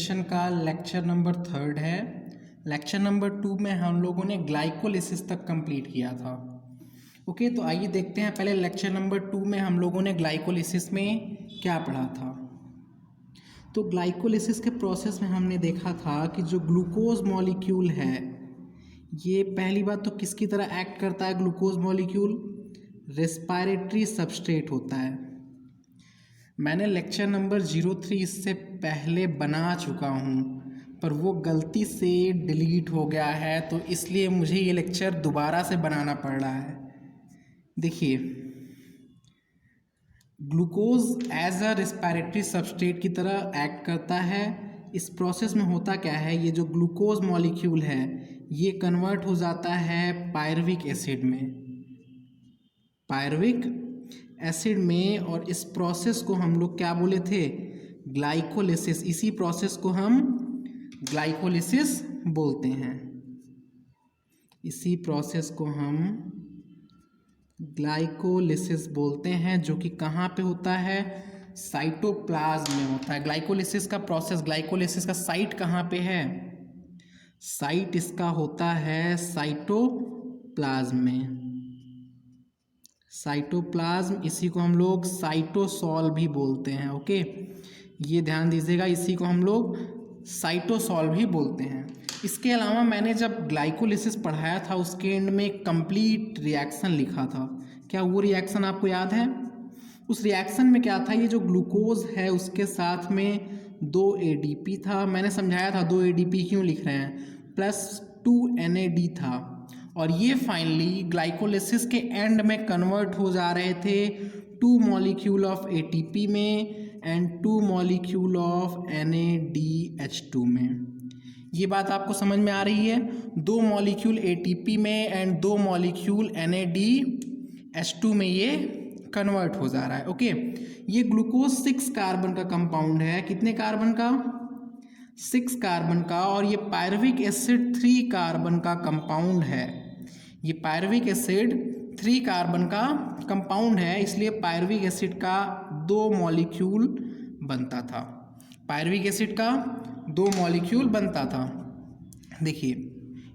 Session का lecture number 3 है। Lecture number 2 में हम लोगों ने ग्लाइकोलिसिस तक कंप्लीट किया था। ओके, तो आइए देखते हैं पहले लेक्चर नंबर 2 में हम लोगों ने ग्लाइकोलिसिस में क्या पढ़ा था। तो ग्लाइकोलिसिस के प्रोसेस में हमने देखा था कि जो ग्लूकोज मॉलिक्यूल है, ये पहली बात तो किसकी तरह एक्ट करता है। ग्लूकोज मॉलिक्यूल रेस्पिरेटरी सबस्ट्रेट होता है। मैंने लेक्चर नंबर 03 इससे पहले बना चुका हूँ, पर वो गलती से डिलीट हो गया है, तो इसलिए मुझे ये लेक्चर दोबारा से बनाना पड़ रहा है। देखिए, glucose as a respiratory substrate की तरह एक्ट करता है। इस प्रोसेस में होता क्या है, ये जो ग्लूकोज मॉलिक्यूल है ये कन्वर्ट हो जाता है पायरुविक एसिड में, और इस प्रोसेस को हम लोग क्या बोले थे, ग्लाइकोलिसिस। इसी प्रोसेस को हम ग्लाइकोलिसिस बोलते हैं। इसी प्रोसेस को हम ग्लाइकोलिसिस बोलते हैं, जो कि कहाँ पे होता है, साइटोप्लाज्म में होता है। ग्लाइकोलिसिस का प्रोसेस, ग्लाइकोलिसिस का साइट कहाँ पे है, साइट इसका होता है साइटोप्लाज्म में। साइटोप्लाज्म, इसी को हम लोग साइटोसॉल भी बोलते हैं। ओके, ये ध्यान दीजिएगा, इसी को हम लोग साइटोसॉल भी बोलते हैं। इसके अलावा मैंने जब ग्लाइकोलिसिस पढ़ाया था उसके एंड में कंप्लीट रिएक्शन लिखा था। क्या वो रिएक्शन आपको याद है? उस रिएक्शन में क्या था, ये जो ग्लूकोज है उसके साथ में 2 ADP था। मैंने समझाया था 2 ADP क्यों लिख रहे हैं, प्लस 2 NAD था, और ये फाइनली ग्लाइकोलिसिस के एंड में कन्वर्ट हो जा रहे थे 2 मॉलिक्यूल ऑफ ATP में एंड 2 मॉलिक्यूल ऑफ NADH2 में। ये बात आपको समझ में आ रही है? 2 मॉलिक्यूल ATP में एंड 2 मॉलिक्यूल NADH2 में ये कन्वर्ट हो जा रहा है। ओके, ये ग्लूकोज 6 कार्बन का कंपाउंड है। कितने कार्बन का? 6 कार्बन का। और ये पायरुविक एसिड 3 कार्बन का कंपाउंड है। ये पायरुविक एसिड 3 कार्बन का कंपाउंड है, इसलिए पायरुविक एसिड का 2 मॉलिक्यूल बनता था। पायरुविक एसिड का 2 मॉलिक्यूल बनता था। देखिए,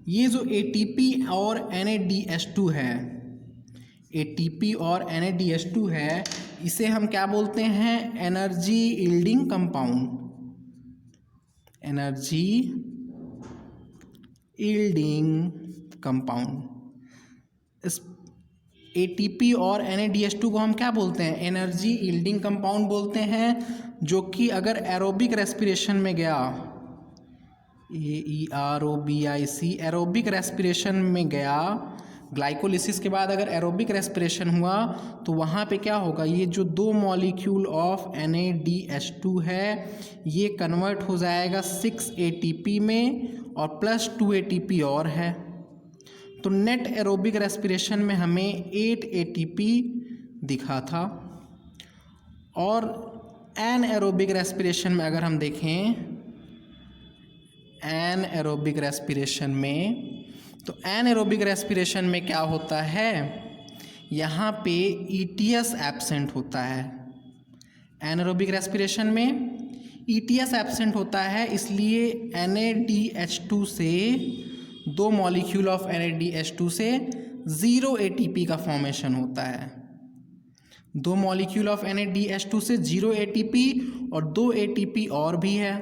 ये जो ATP और NADH2 है, ATP और NADH2 है, इसे हम क्या बोलते हैं, energy yielding compound. Energy yielding compound. इस ATP और NADH2 को हम क्या बोलते हैं, एनर्जी यील्डिंग कंपाउंड बोलते हैं, जो कि अगर एरोबिक रेस्पिरेशन में गया, AEROBIC, एरोबिक रेस्पिरेशन में गया, ग्लाइकोलिसिस के बाद अगर एरोबिक रेस्पिरेशन हुआ तो वहाँ पे क्या होगा, ये जो 2 मॉलिक्यूल ऑफ NADH2 है ये कन्वर्ट हो जाएगा 6 ATP में, और प्लस 2 ATP और है, तो नेट एरोबिक रेस्पिरेशन में हमें 8 ATP दिखा था। और एन एरोबिक रेस्पिरेशन में अगर हम देखें, एन एरोबिक रेस्पिरेशन में, तो एन एरोबिक रेस्पिरेशन में क्या होता है, यहाँ पे ETS एब्सेंट होता है। एन एरोबिक रेस्पिरेशन में ETS एब्सेंट होता है, इसलिए NADH2 से 2 मॉलिक्यूल ऑफ NADH2 से 0 ATP का फॉर्मेशन होता है। 2 मॉलिक्यूल ऑफ NADH2 से 0 ATP और 2 ATP और भी है,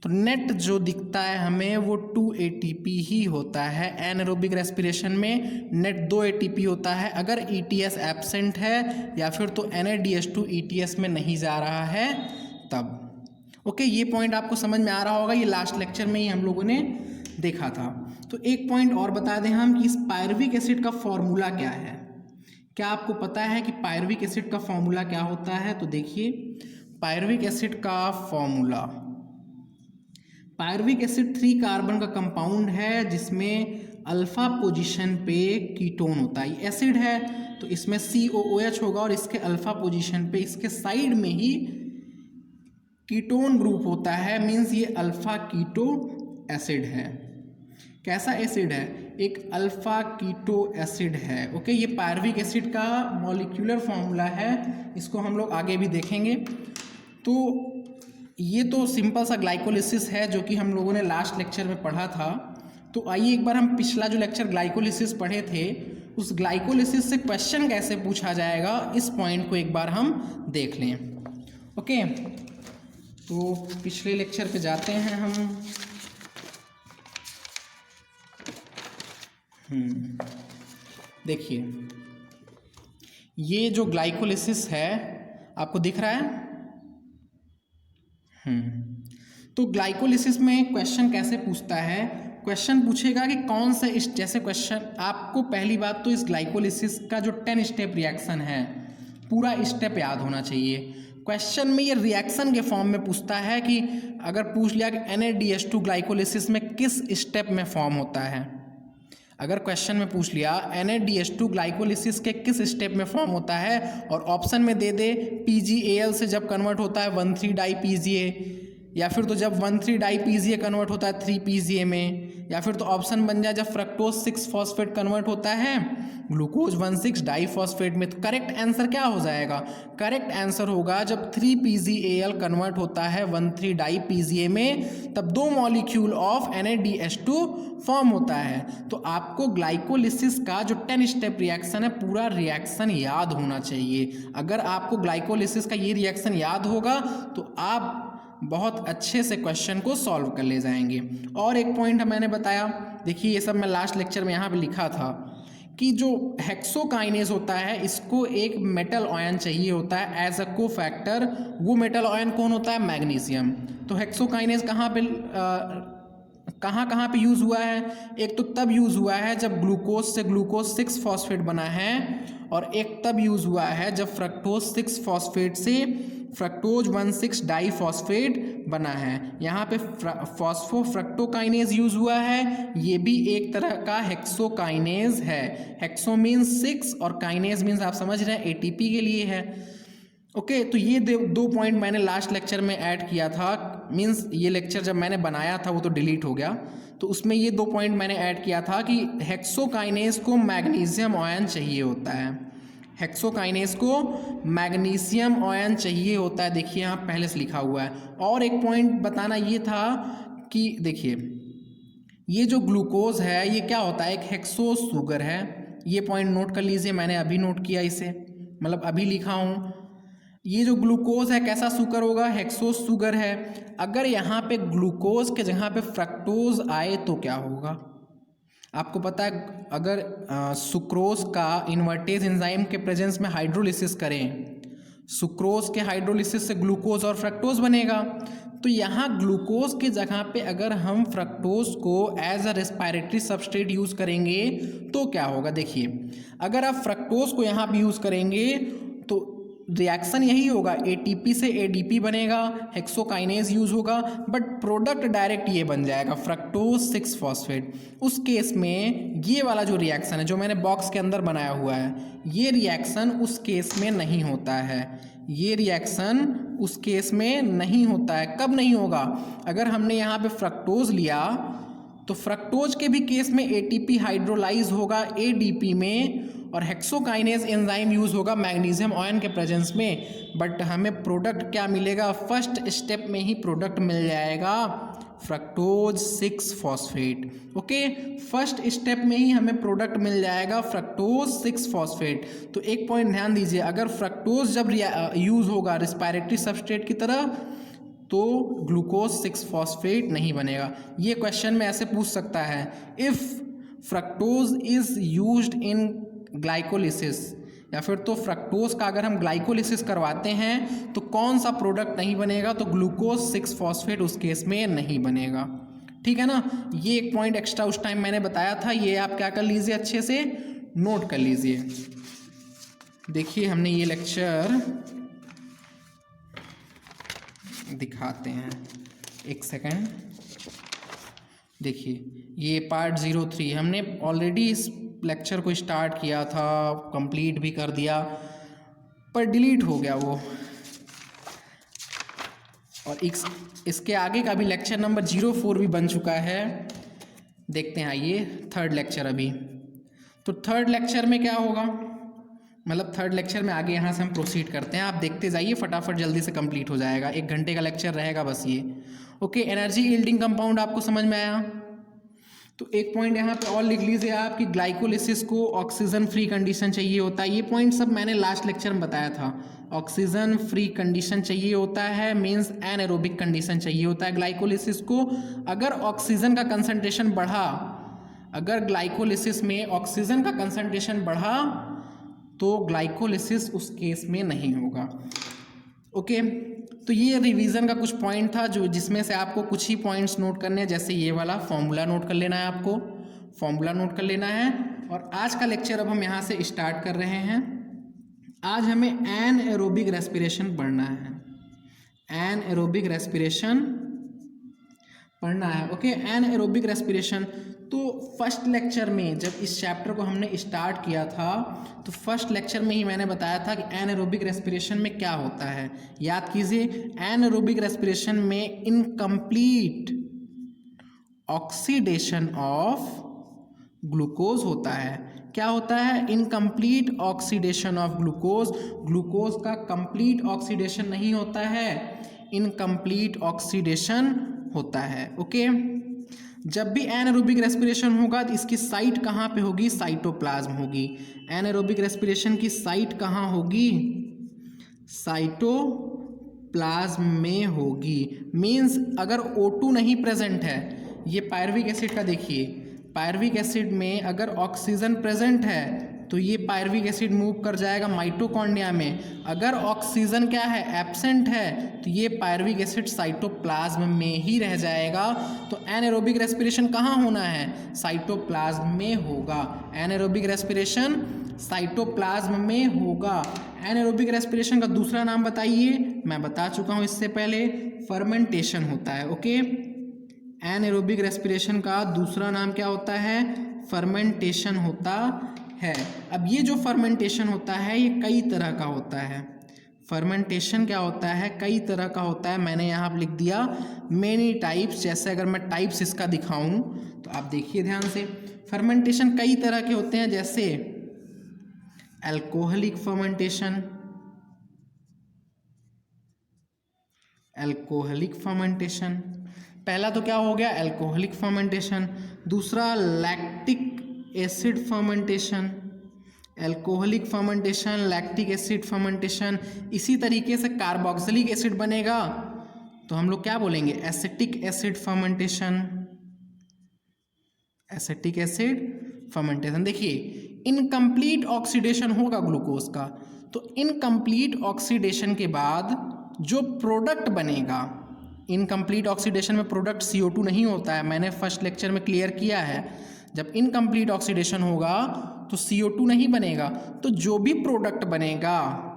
तो नेट जो दिखता है हमें वो 2 ATP ही होता है। एनारोबिक रेस्पिरेशन में नेट 2 ATP होता है अगर ETS एब्सेंट है, या फिर तो NADH2 ETS में नहीं जा रहा है तब। ओके, ये पॉइंट आपको समझ में आ रहा होगा, ये लास्ट लेक्चर में ही हम लोगों ने देखा था। तो एक पॉइंट और बता दें हम कि इस पायरुविक एसिड का फॉर्मूला क्या है। क्या आपको पता है कि पायरुविक एसिड का फॉर्मूला क्या होता है? तो देखिए, पायरुविक एसिड का फॉर्मूला, पायरुविक एसिड 3 कार्बन का कंपाउंड है जिसमें अल्फा पोजीशन पे कीटोन होता है। ये एसिड है तो इसमें COOH होगा, और इसके अल्फा पोजीशन पे इसके साइड में ही कीटोन ग्रुप होता है, मीन्स ये अल्फा कीटो एसिड है। कैसा एसिड है? एक अल्फा कीटो एसिड है। ओके, ये पायरुविक एसिड का मॉलिक्यूलर फॉर्मूला है, इसको हम लोग आगे भी देखेंगे। तो ये तो सिंपल सा ग्लाइकोलिसिस है जो कि हम लोगों ने लास्ट लेक्चर में पढ़ा था। तो आइए एक बार हम पिछला जो लेक्चर ग्लाइकोलिसिस पढ़े थे उस ग्लाइकोलिसिस से क्वेश्चन कैसे पूछा जाएगा इस पॉइंट को एक बार हम देख लें। ओके, तो पिछले लेक्चर पे जाते हैं हम। देखिए ये जो ग्लाइकोलिसिस है आपको दिख रहा है। तो ग्लाइकोलिसिस में क्वेश्चन कैसे पूछता है, क्वेश्चन पूछेगा कि कौन सा जैसे क्वेश्चन आपको पहली बात तो इस ग्लाइकोलिसिस का जो 10 स्टेप रिएक्शन है पूरा स्टेप याद होना चाहिए। क्वेश्चन में ये रिएक्शन के फॉर्म में पूछता है कि अगर पूछ लिया कि NADH2 ग्लाइकोलिसिस में किस स्टेप में फॉर्म होता है, अगर क्वेश्चन में पूछ लिया NADH2 ग्लाइकोलिसिस के किस स्टेप में फॉर्म होता है और ऑप्शन में दे दे PgAl से जब कन्वर्ट होता है 1,3 डाई PGA, या फिर तो जब 1,3 डाई PGA कन्वर्ट होता है 3 PGA में, या फिर तो ऑप्शन बन जाए जब फ्रक्टोज 6 फॉस्फेट कन्वर्ट होता है ग्लूकोज 1,6 डाई फॉस्फेट में। तो करेक्ट आंसर क्या हो जाएगा, करेक्ट आंसर होगा जब 3 PgAl कन्वर्ट होता है 1,3 डाई PGA में तब 2 मॉलिक्यूल ऑफ NADH2 फॉर्म होता है। तो आपको ग्लाइकोलिसिस का जो 10 स्टेप रिएक्शन है पूरा रिएक्शन याद होना चाहिए। अगर आपको ग्लाइकोलिसिस का ये रिएक्शन याद होगा तो आप बहुत अच्छे से क्वेश्चन को सॉल्व कर ले जाएंगे। और एक पॉइंट मैंने बताया, देखिए ये सब मैं लास्ट लेक्चर में यहाँ पे लिखा था कि जो हेक्सोकाइनेज होता है इसको एक मेटल आयन चाहिए होता है एज अ कोफैक्टर। वो मेटल आयन कौन होता है, मैग्नीशियम। तो हेक्सोकाइनेज कहाँ पे यूज़ हुआ है, एक तो तब यूज़ हुआ है जब ग्लूकोज से ग्लूकोज 6 फॉस्फेट बना है, और एक तब यूज़ हुआ है जब फ्रक्टोज 6 फॉस्फेट से फ्रक्टोज 1,6 डाई फॉस्फेट बना है। यहाँ पे फॉस्फोफ्रक्टोकाइनेज यूज़ हुआ है, ये भी एक तरह का हेक्सोकाइनेज है। हेक्सो मीन्स 6 और काइनेज मीन्स आप समझ रहे हैं ATP के लिए है। ओके, तो ये 2 पॉइंट मैंने लास्ट लेक्चर में ऐड किया था, मीन्स ये लेक्चर जब मैंने बनाया था वो तो डिलीट हो गया, तो उसमें ये 2 पॉइंट मैंने ऐड किया था कि हेक्सोकाइनेज को मैग्नीशियम आयन चाहिए होता है, हेक्सोकाइनेज को मैग्नीशियम आयन चाहिए होता है। देखिए यहाँ पहले से लिखा हुआ है। और एक पॉइंट बताना ये था कि देखिए ये जो ग्लूकोज है ये क्या होता है, एक हेक्सो शुगर है। ये पॉइंट नोट कर लीजिए, मैंने अभी नोट किया इसे, मतलब अभी लिखा हूँ। ये जो ग्लूकोज है कैसा शुगर होगा, हेक्सोस शुगर है। अगर यहाँ पे ग्लूकोज के जगह पे फ्रक्टोज आए तो क्या होगा, आपको पता है अगर सुक्रोज का इन्वर्टेज एंजाइम के प्रेजेंस में हाइड्रोलिसिस करें, सुक्रोज के हाइड्रोलिसिस से ग्लूकोज और फ्रक्टोज बनेगा। तो यहाँ ग्लूकोज के जगह पे अगर हम फ्रक्टोज को as a respiratory substrate use करेंगे तो क्या होगा, देखिए अगर आप फ्रक्टोज को यहाँ पे यूज़ करेंगे तो रिएक्शन यही होगा, ATP से ADP बनेगा, हेक्सोकाइनेज यूज होगा, बट प्रोडक्ट डायरेक्ट ये बन जाएगा फ्रक्टोज 6 फॉस्फेट। उस केस में ये वाला जो रिएक्शन है जो मैंने बॉक्स के अंदर बनाया हुआ है, ये रिएक्शन उस केस में नहीं होता है, ये रिएक्शन उस केस में नहीं होता है। कब नहीं होगा, अगर हमने यहाँ पे फ्रक्टोज लिया तो फ्रक्टोज के भी केस में ATP हाइड्रोलाइज होगा ADP में, और हेक्सोकाइनेज एंजाइम यूज़ होगा मैग्नीशियम आयन के प्रेजेंस में, बट हमें प्रोडक्ट क्या मिलेगा, फर्स्ट स्टेप में ही प्रोडक्ट मिल जाएगा fructose 6 phosphate. Okay, first step में ही हमें प्रोडक्ट मिल जाएगा फ्रक्टोज 6 फॉस्फेट। तो एक पॉइंट ध्यान दीजिए, अगर फ्रक्टोज जब यूज़ होगा रिस्पायरेटरी सबस्ट्रेट की तरह तो ग्लूकोज 6 फॉस्फेट नहीं बनेगा। ये क्वेश्चन में ऐसे पूछ सकता है, if fructose is used in glycolysis, या फिर तो फ्रक्टोज का अगर हम ग्लाइकोलिसिस करवाते हैं तो कौन सा प्रोडक्ट नहीं बनेगा, तो ग्लूकोज 6 फॉस्फेट उस केस में नहीं बनेगा। ठीक है ना, ये एक पॉइंट एक्स्ट्रा उस टाइम मैंने बताया था, ये आप क्या कर लीजिए, अच्छे से नोट कर लीजिए। देखिए हमने ये लेक्चर दिखाते हैं, एक सेकेंड। देखिए ये पार्ट 03 हमने ऑलरेडी इस लेक्चर को स्टार्ट किया था, कंप्लीट भी कर दिया, पर डिलीट हो गया वो। और इसके आगे का भी लेक्चर नंबर 04 भी बन चुका है। देखते हैं, आइए थर्ड लेक्चर अभी। तो थर्ड लेक्चर में क्या होगा, मतलब थर्ड लेक्चर में आगे यहाँ से हम प्रोसीड करते हैं। आप देखते जाइए, फटाफट जल्दी से कंप्लीट हो जाएगा, 1 घंटे का लेक्चर रहेगा बस ये। ओके, एनर्जी यील्डिंग कंपाउंड आपको समझ में आया। तो एक पॉइंट यहाँ पे और लिख लीजिए आप कि ग्लाइकोलिसिस को ऑक्सीजन फ्री कंडीशन चाहिए होता है। ये पॉइंट सब मैंने लास्ट लेक्चर में बताया था। ऑक्सीजन फ्री कंडीशन चाहिए होता है, मीन्स एनएरोबिक कंडीशन चाहिए होता है ग्लाइकोलिसिस को। अगर ऑक्सीजन का कंसंट्रेशन बढ़ा, अगर ग्लाइकोलिसिस में ऑक्सीजन का कंसंट्रेशन बढ़ा तो ग्लाइकोलिसिस उस केस में नहीं होगा। ओके, तो ये रिवीजन का कुछ पॉइंट था जो जिसमें से आपको कुछ ही पॉइंट्स नोट करने हैं। जैसे ये वाला फॉर्मूला नोट कर लेना है, आपको फॉर्मूला नोट कर लेना है। और आज का लेक्चर अब हम यहाँ से स्टार्ट कर रहे हैं। आज हमें एनएरोबिक रेस्पिरेशन पढ़ना है, एनएरोबिक रेस्पिरेशन पढ़ना है। Okay, anaerobic respiration. तो फर्स्ट लेक्चर में जब इस चैप्टर को हमने स्टार्ट किया था तो फर्स्ट लेक्चर में ही मैंने बताया था कि एनएरोबिक रेस्पिरेशन में क्या होता है। याद कीजिए, एनएरोबिक रेस्पिरेशन में इनकम्प्लीट ऑक्सीडेशन ऑफ ग्लूकोज होता है। क्या होता है? Incomplete oxidation of glucose. Glucose का कंप्लीट ऑक्सीडेशन नहीं होता है, इनकम्प्लीट ऑक्सीडेशन होता है। ओके, जब भी एनारोबिक रेस्पिरेशन होगा तो इसकी साइट कहाँ पे होगी? साइटोप्लाज्म होगी। एनारोबिक रेस्पिरेशन की साइट कहाँ होगी? साइटोप्लाज्म में होगी। मीन्स अगर O2 नहीं प्रेजेंट है, ये पायरुविक एसिड का देखिए, पायरुविक एसिड में अगर ऑक्सीजन प्रेजेंट है तो ये पायरुविक एसिड मूव कर जाएगा माइटोकॉन्ड्रिया में। अगर ऑक्सीजन क्या है? एब्सेंट है, तो ये पायरुविक एसिड साइटोप्लाज्म में ही रह जाएगा। तो एनारोबिक रेस्पिरेशन कहाँ होना है? साइटोप्लाज्म में होगा। एनारोबिक रेस्पिरेशन साइटोप्लाज्म में होगा। एनारोबिक रेस्पिरेशन का दूसरा नाम बताइए। मैं बता चुका हूँ इससे पहले, फर्मेंटेशन होता है। ओके, एनारोबिक रेस्पिरेशन का दूसरा नाम क्या होता है? फर्मेंटेशन होता है। अब ये जो फर्मेंटेशन होता है ये कई तरह का होता है। फर्मेंटेशन क्या होता है? कई तरह का होता है। मैंने यहाँ पर लिख दिया मेनी टाइप्स। जैसे अगर मैं टाइप्स इसका दिखाऊं तो आप देखिए ध्यान से, फर्मेंटेशन कई तरह के होते हैं। जैसे अल्कोहलिक फर्मेंटेशन, अल्कोहलिक फर्मेंटेशन पहला तो क्या हो गया? Alcoholic fermentation. दूसरा lactic acid fermentation, alcoholic fermentation, lactic acid fermentation. इसी तरीके से कार्बोक्सिलिक एसिड बनेगा तो हम लोग क्या बोलेंगे? Acetic acid fermentation, acetic acid fermentation. देखिए, इनकम्प्लीट ऑक्सीडेशन होगा ग्लूकोज का, तो इनकम्प्लीट ऑक्सीडेशन के बाद जो प्रोडक्ट बनेगा, इनकम्प्लीट ऑक्सीडेशन में प्रोडक्ट CO2 नहीं होता है, मैंने फर्स्ट लेक्चर में क्लियर किया है। जब इनकम्प्लीट ऑक्सीडेशन होगा तो CO2 नहीं बनेगा, तो जो भी प्रोडक्ट बनेगा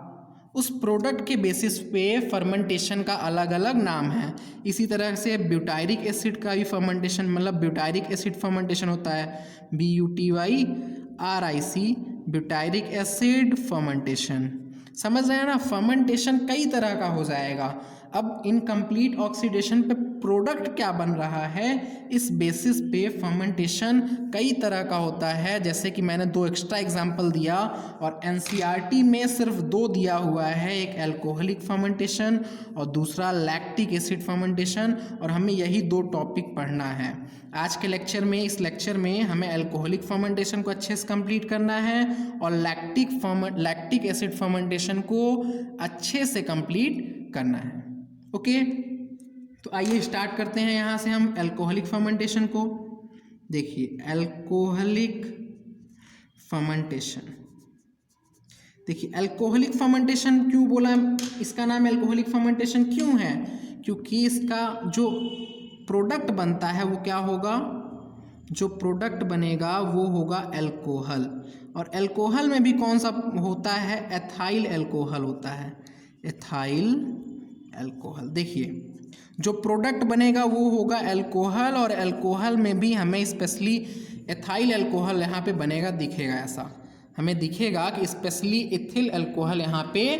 उस प्रोडक्ट के बेसिस पे फर्मेंटेशन का अलग अलग नाम है। इसी तरह से ब्यूटायरिक एसिड का भी फर्मेंटेशन, मतलब ब्यूटायरिक एसिड फर्मेंटेशन होता है, BUTYRIC, ब्यूटायरिक एसिड फर्मेंटेशन। समझ रहे हैं ना? फर्मेंटेशन कई तरह का हो जाएगा। अब इनकम्प्लीट ऑक्सीडेशन पे प्रोडक्ट क्या बन रहा है, इस बेसिस पे फर्मेंटेशन कई तरह का होता है। जैसे कि मैंने 2 एक्स्ट्रा एग्जाम्पल दिया और NCERT में सिर्फ 2 दिया हुआ है, एक अल्कोहलिक फर्मेंटेशन और दूसरा लैक्टिक एसिड फर्मेंटेशन। और हमें यही 2 टॉपिक पढ़ना है आज के लेक्चर में। इस लेक्चर में हमें अल्कोहलिक फर्मेंटेशन को अच्छे से कंप्लीट करना है और लैक्टिक एसिड फर्मेंटेशन को अच्छे से कंप्लीट करना है। ओके, तो आइए स्टार्ट करते हैं यहाँ से हम अल्कोहलिक फर्मेंटेशन को। देखिए, अल्कोहलिक फर्मेंटेशन, देखिए अल्कोहलिक फर्मेंटेशन क्यों बोला, इसका नाम अल्कोहलिक फर्मेंटेशन क्यों है? क्योंकि इसका जो प्रोडक्ट बनता है वो क्या होगा? जो प्रोडक्ट बनेगा वो होगा अल्कोहल। और अल्कोहल में भी कौन सा होता है? एथाइल अल्कोहल होता है, एथाइल अल्कोहल। देखिए, जो प्रोडक्ट बनेगा वो होगा अल्कोहल, और अल्कोहल में भी हमें स्पेशली एथाइल अल्कोहल यहाँ पे बनेगा, दिखेगा ऐसा, हमें दिखेगा कि स्पेशली एथिल अल्कोहल यहाँ पे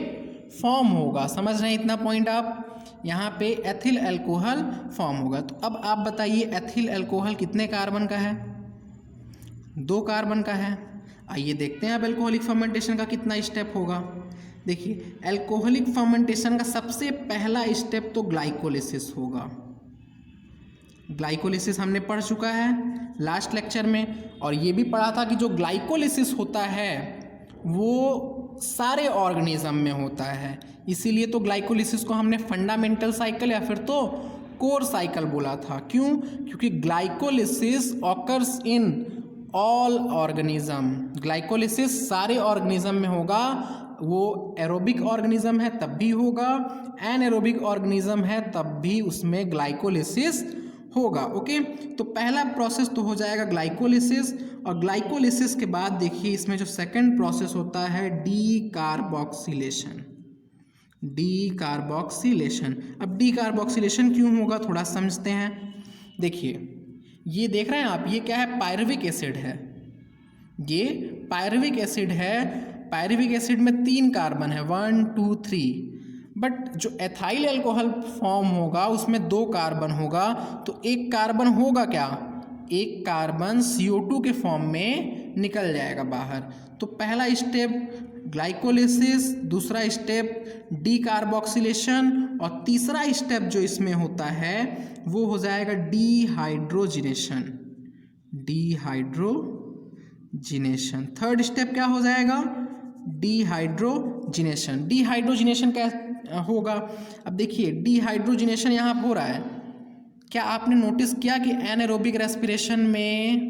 फॉर्म होगा। समझ रहे हैं इतना पॉइंट आप? यहाँ पे एथिल अल्कोहल फॉर्म होगा। तो अब आप बताइए, एथिल अल्कोहल कितने कार्बन का है? 2 कार्बन का है। आइए देखते हैं अब अल्कोहलिक फर्मेंटेशन का कितना स्टेप होगा। देखिए अल्कोहलिक फर्मेंटेशन का सबसे पहला स्टेप तो ग्लाइकोलिसिस होगा। ग्लाइकोलिसिस हमने पढ़ चुका है लास्ट लेक्चर में, और ये भी पढ़ा था कि जो ग्लाइकोलिसिस होता है वो सारे ऑर्गेनिज्म में होता है, इसीलिए तो ग्लाइकोलिसिस को हमने फंडामेंटल साइकिल या फिर तो कोर साइकिल बोला था। क्यों? क्योंकि glycolysis occurs in all organism. Glycolysis सारे ऑर्गेनिज्म में होगा, वो एरोबिक ऑर्गेनिज्म है तब भी होगा, एनएरोबिक ऑर्गेनिज्म है तब भी उसमें ग्लाइकोलिसिस होगा। ओके, तो पहला प्रोसेस तो हो जाएगा ग्लाइकोलिसिस, और ग्लाइकोलिसिस के बाद देखिए इसमें जो सेकंड प्रोसेस होता है डीकार्बोक्सिलेशन। डीकार्बोक्सिलेशन, अब डीकार्बोक्सिलेशन क्यों होगा थोड़ा समझते हैं। देखिए ये देख रहे हैं आप, ये क्या है? पायरुविक एसिड है। ये पायरुविक एसिड है। पायरुविक एसिड में 3 कार्बन है, 1 2 3, बट जो एथाइल अल्कोहल फॉर्म होगा उसमें 2 कार्बन होगा, तो एक कार्बन होगा क्या? एक कार्बन CO2 के फॉर्म में निकल जाएगा बाहर। तो पहला स्टेप ग्लाइकोलिसिस, दूसरा स्टेप डीकार्बोक्सिलेशन, और तीसरा स्टेप जो इसमें होता है वो हो जाएगा डीहाइड्रोजिनेशन। डीहाइड्रोजिनेशन थर्ड स्टेप क्या हो जाएगा? डीहाइड्रोजिनेशन। डीहाइड्रोजिनेशन क्या होगा? अब देखिए डिहाइड्रोजिनेशन यहाँ हो रहा है, क्या आपने नोटिस किया कि एनारोबिक रेस्पिरेशन में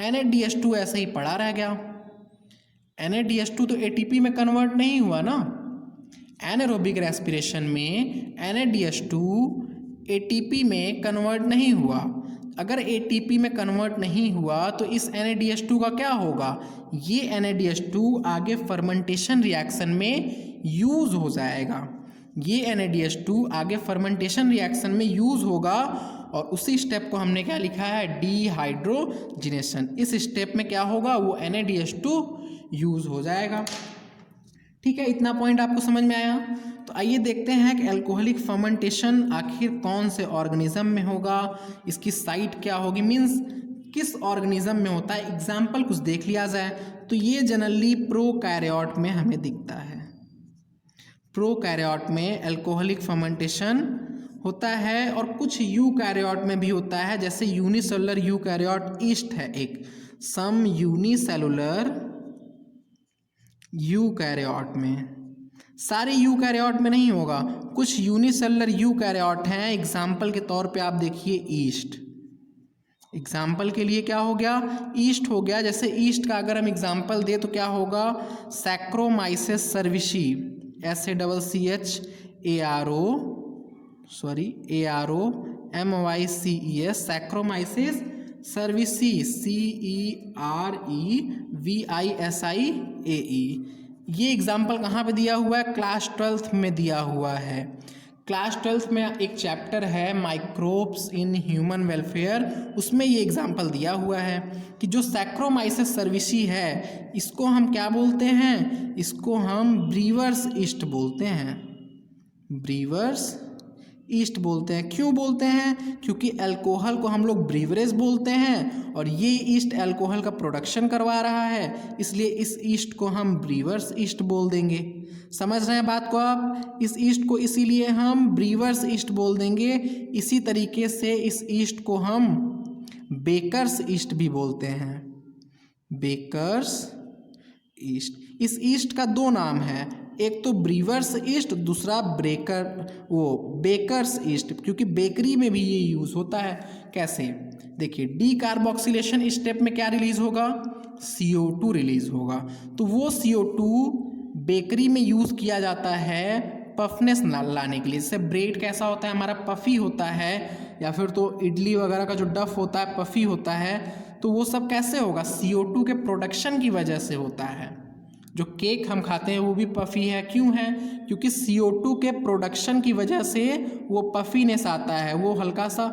NADH2 ऐसे ही पड़ा रह गया? NADH2 तो ATP में कन्वर्ट नहीं हुआ ना। एनारोबिक रेस्पिरेशन में NADH2 ATP में कन्वर्ट नहीं हुआ। अगर ATP में कन्वर्ट नहीं हुआ तो इस NADH2 का क्या होगा? ये NADH2 आगे फर्मेंटेशन रिएक्शन में यूज हो जाएगा। ये NADH2 आगे फर्मेंटेशन रिएक्शन में यूज होगा, और उसी स्टेप को हमने क्या लिखा है? डीहाइड्रोजिनेशन। इस स्टेप में क्या होगा? वो NADH2 यूज हो जाएगा। ठीक है, इतना पॉइंट आपको समझ में आया? तो आइए देखते हैं कि अल्कोहलिक फर्मेंटेशन आखिर कौन से ऑर्गेनिज्म में होगा, इसकी साइट क्या होगी, मीन्स किस ऑर्गेनिज्म में होता है। एग्जाम्पल कुछ देख लिया जाए तो ये जनरली प्रोकैरियोट में हमें दिखता है। प्रोकैरियोट में अल्कोहलिक फर्मेंटेशन होता है, और कुछ यूकैरियोट में भी होता है, जैसे यूनिसेलुलर यूकैरियोट ईस्ट है एक, सम यूनिसेलुलर यूकैरियोट में। सारे यूकैरियोट में नहीं होगा, कुछ यूनिसेलुलर यूकैरियोट हैं। एग्जाम्पल के तौर पे आप देखिए ईस्ट। एग्जाम्पल के लिए क्या हो गया? ईस्ट हो गया। जैसे ईस्ट का अगर हम एग्जाम्पल दें तो क्या होगा? सैक्रोमाइसेस सर्विसी, SACCHAROMYCES, सैक्रोमाइसेस सर्विसी, CEREVISIAE। ये एग्जाम्पल कहाँ पे दिया हुआ है? क्लास 12th में दिया हुआ है। क्लास 12th में एक चैप्टर है माइक्रोब्स इन ह्यूमन वेलफेयर, उसमें ये एग्जाम्पल दिया हुआ है कि जो सैक्रोमाइसेस सर्विसी है इसको हम क्या बोलते हैं? इसको हम ब्रीवर्स ईस्ट बोलते हैं। ब्रीवर्स ईस्ट बोलते हैं। क्यों बोलते हैं? क्योंकि अल्कोहल को हम लोग ब्रीवरेज बोलते हैं, और ये ईस्ट अल्कोहल का प्रोडक्शन करवा रहा है, इसलिए इस ईस्ट को हम ब्रीवर्स ईस्ट बोल देंगे। समझ रहे हैं बात को आप? इस ईस्ट को इसीलिए हम ब्रीवर्स ईस्ट बोल देंगे। इसी तरीके से इस ईस्ट को हम बेकर्स ईस्ट भी बोलते हैं। Bakers east. इस ईस्ट का 2 नाम है, एक तो ब्रीवर्स ईस्ट, दूसरा बेकर्स ईस्ट, क्योंकि बेकरी में भी ये यूज होता है। कैसे? देखिए डीकार्बोक्सिलेशन स्टेप में क्या रिलीज होगा? CO2 रिलीज होगा। तो वो CO2 बेकरी में यूज किया जाता है पफनेस लाने के लिए। जैसे ब्रेड कैसा होता है हमारा? पफी होता है, या फिर तो इडली वगैरह का जो डफ होता है पफी होता है। तो वो सब कैसे होगा? CO2 के प्रोडक्शन की वजह से होता है। जो केक हम खाते हैं वो भी पफी है। क्यों है? क्योंकि CO2 के प्रोडक्शन की वजह से वो पफीनेस आता है, वो हल्का सा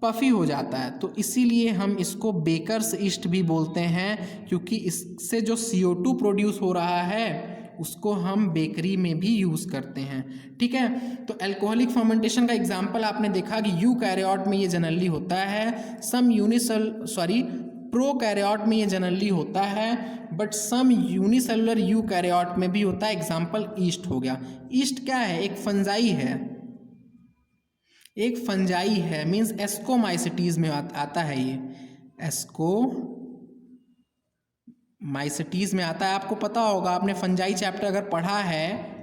पफी हो जाता है। तो इसीलिए हम इसको बेकर्स ईस्ट भी बोलते हैं, क्योंकि इससे जो CO2 प्रोड्यूस हो रहा है उसको हम बेकरी में भी यूज़ करते हैं। ठीक है, तो अल्कोहलिक फर्मेंटेशन का एग्जाम्पल आपने देखा कि यूकैरियोट में ये जनरली होता है। प्रोकैरियोट में ये जनरली होता है, बट सम यूनिसेलुलर यूकैरियोट में भी होता है। एग्जाम्पल ईस्ट हो गया। ईस्ट क्या है? एक फंजाई है, एक फंजाई है, मीन्स एस्कोमाइसिटीज में आता है। ये एस्कोमाइसिटीज में आता है। आपको पता होगा, आपने फंजाई चैप्टर अगर पढ़ा है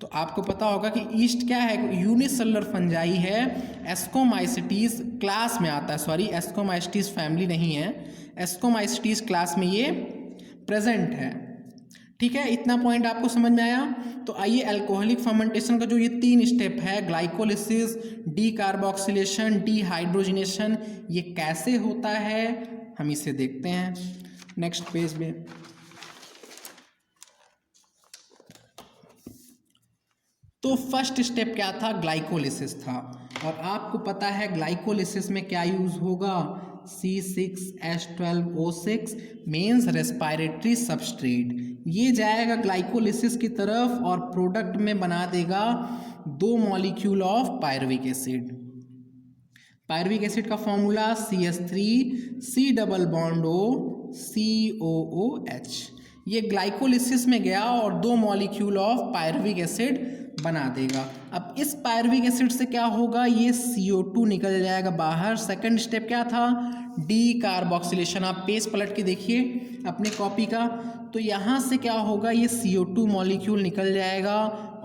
तो आपको पता होगा कि ईस्ट क्या है? यूनिसेलुलर फंजाई है, एस्कोमाइसिटीज क्लास में आता है। सॉरी, एस्कोमाइसिटीज फैमिली नहीं है, एस्कोमाइसिटीज क्लास में ये प्रेजेंट है। ठीक है, इतना पॉइंट आपको समझ में आया? तो आइए अल्कोहलिक फर्मेंटेशन का जो ये 3 स्टेप है, ग्लाइकोलिसिस, डी कार्बोक्सिलेशन, डीहाइड्रोजिनेशन, ये कैसे होता है हम इसे देखते हैं नेक्स्ट पेज में। तो फर्स्ट स्टेप क्या था? ग्लाइकोलिसिस था। और आपको पता है ग्लाइकोलिसिस में क्या यूज होगा? C6H12O6 means respiratory substrate. ये जाएगा ग्लाइकोलिसिस की तरफ और प्रोडक्ट में बना देगा 2 molecule of pyruvic acid. Pyruvic acid का formula CH3C double bond O COOH। ये ग्लाइकोलिसिस में गया और 2 मॉलिक्यूल ऑफ पायरुविक एसिड बना देगा। अब इस पायरुविक एसिड से क्या होगा? ये CO2 निकल जाएगा बाहर। सेकंड स्टेप क्या था? D carboxylation. आप पेज पलट के देखिए अपने कॉपी का, तो यहाँ से क्या होगा? ये CO2 मॉलिक्यूल निकल जाएगा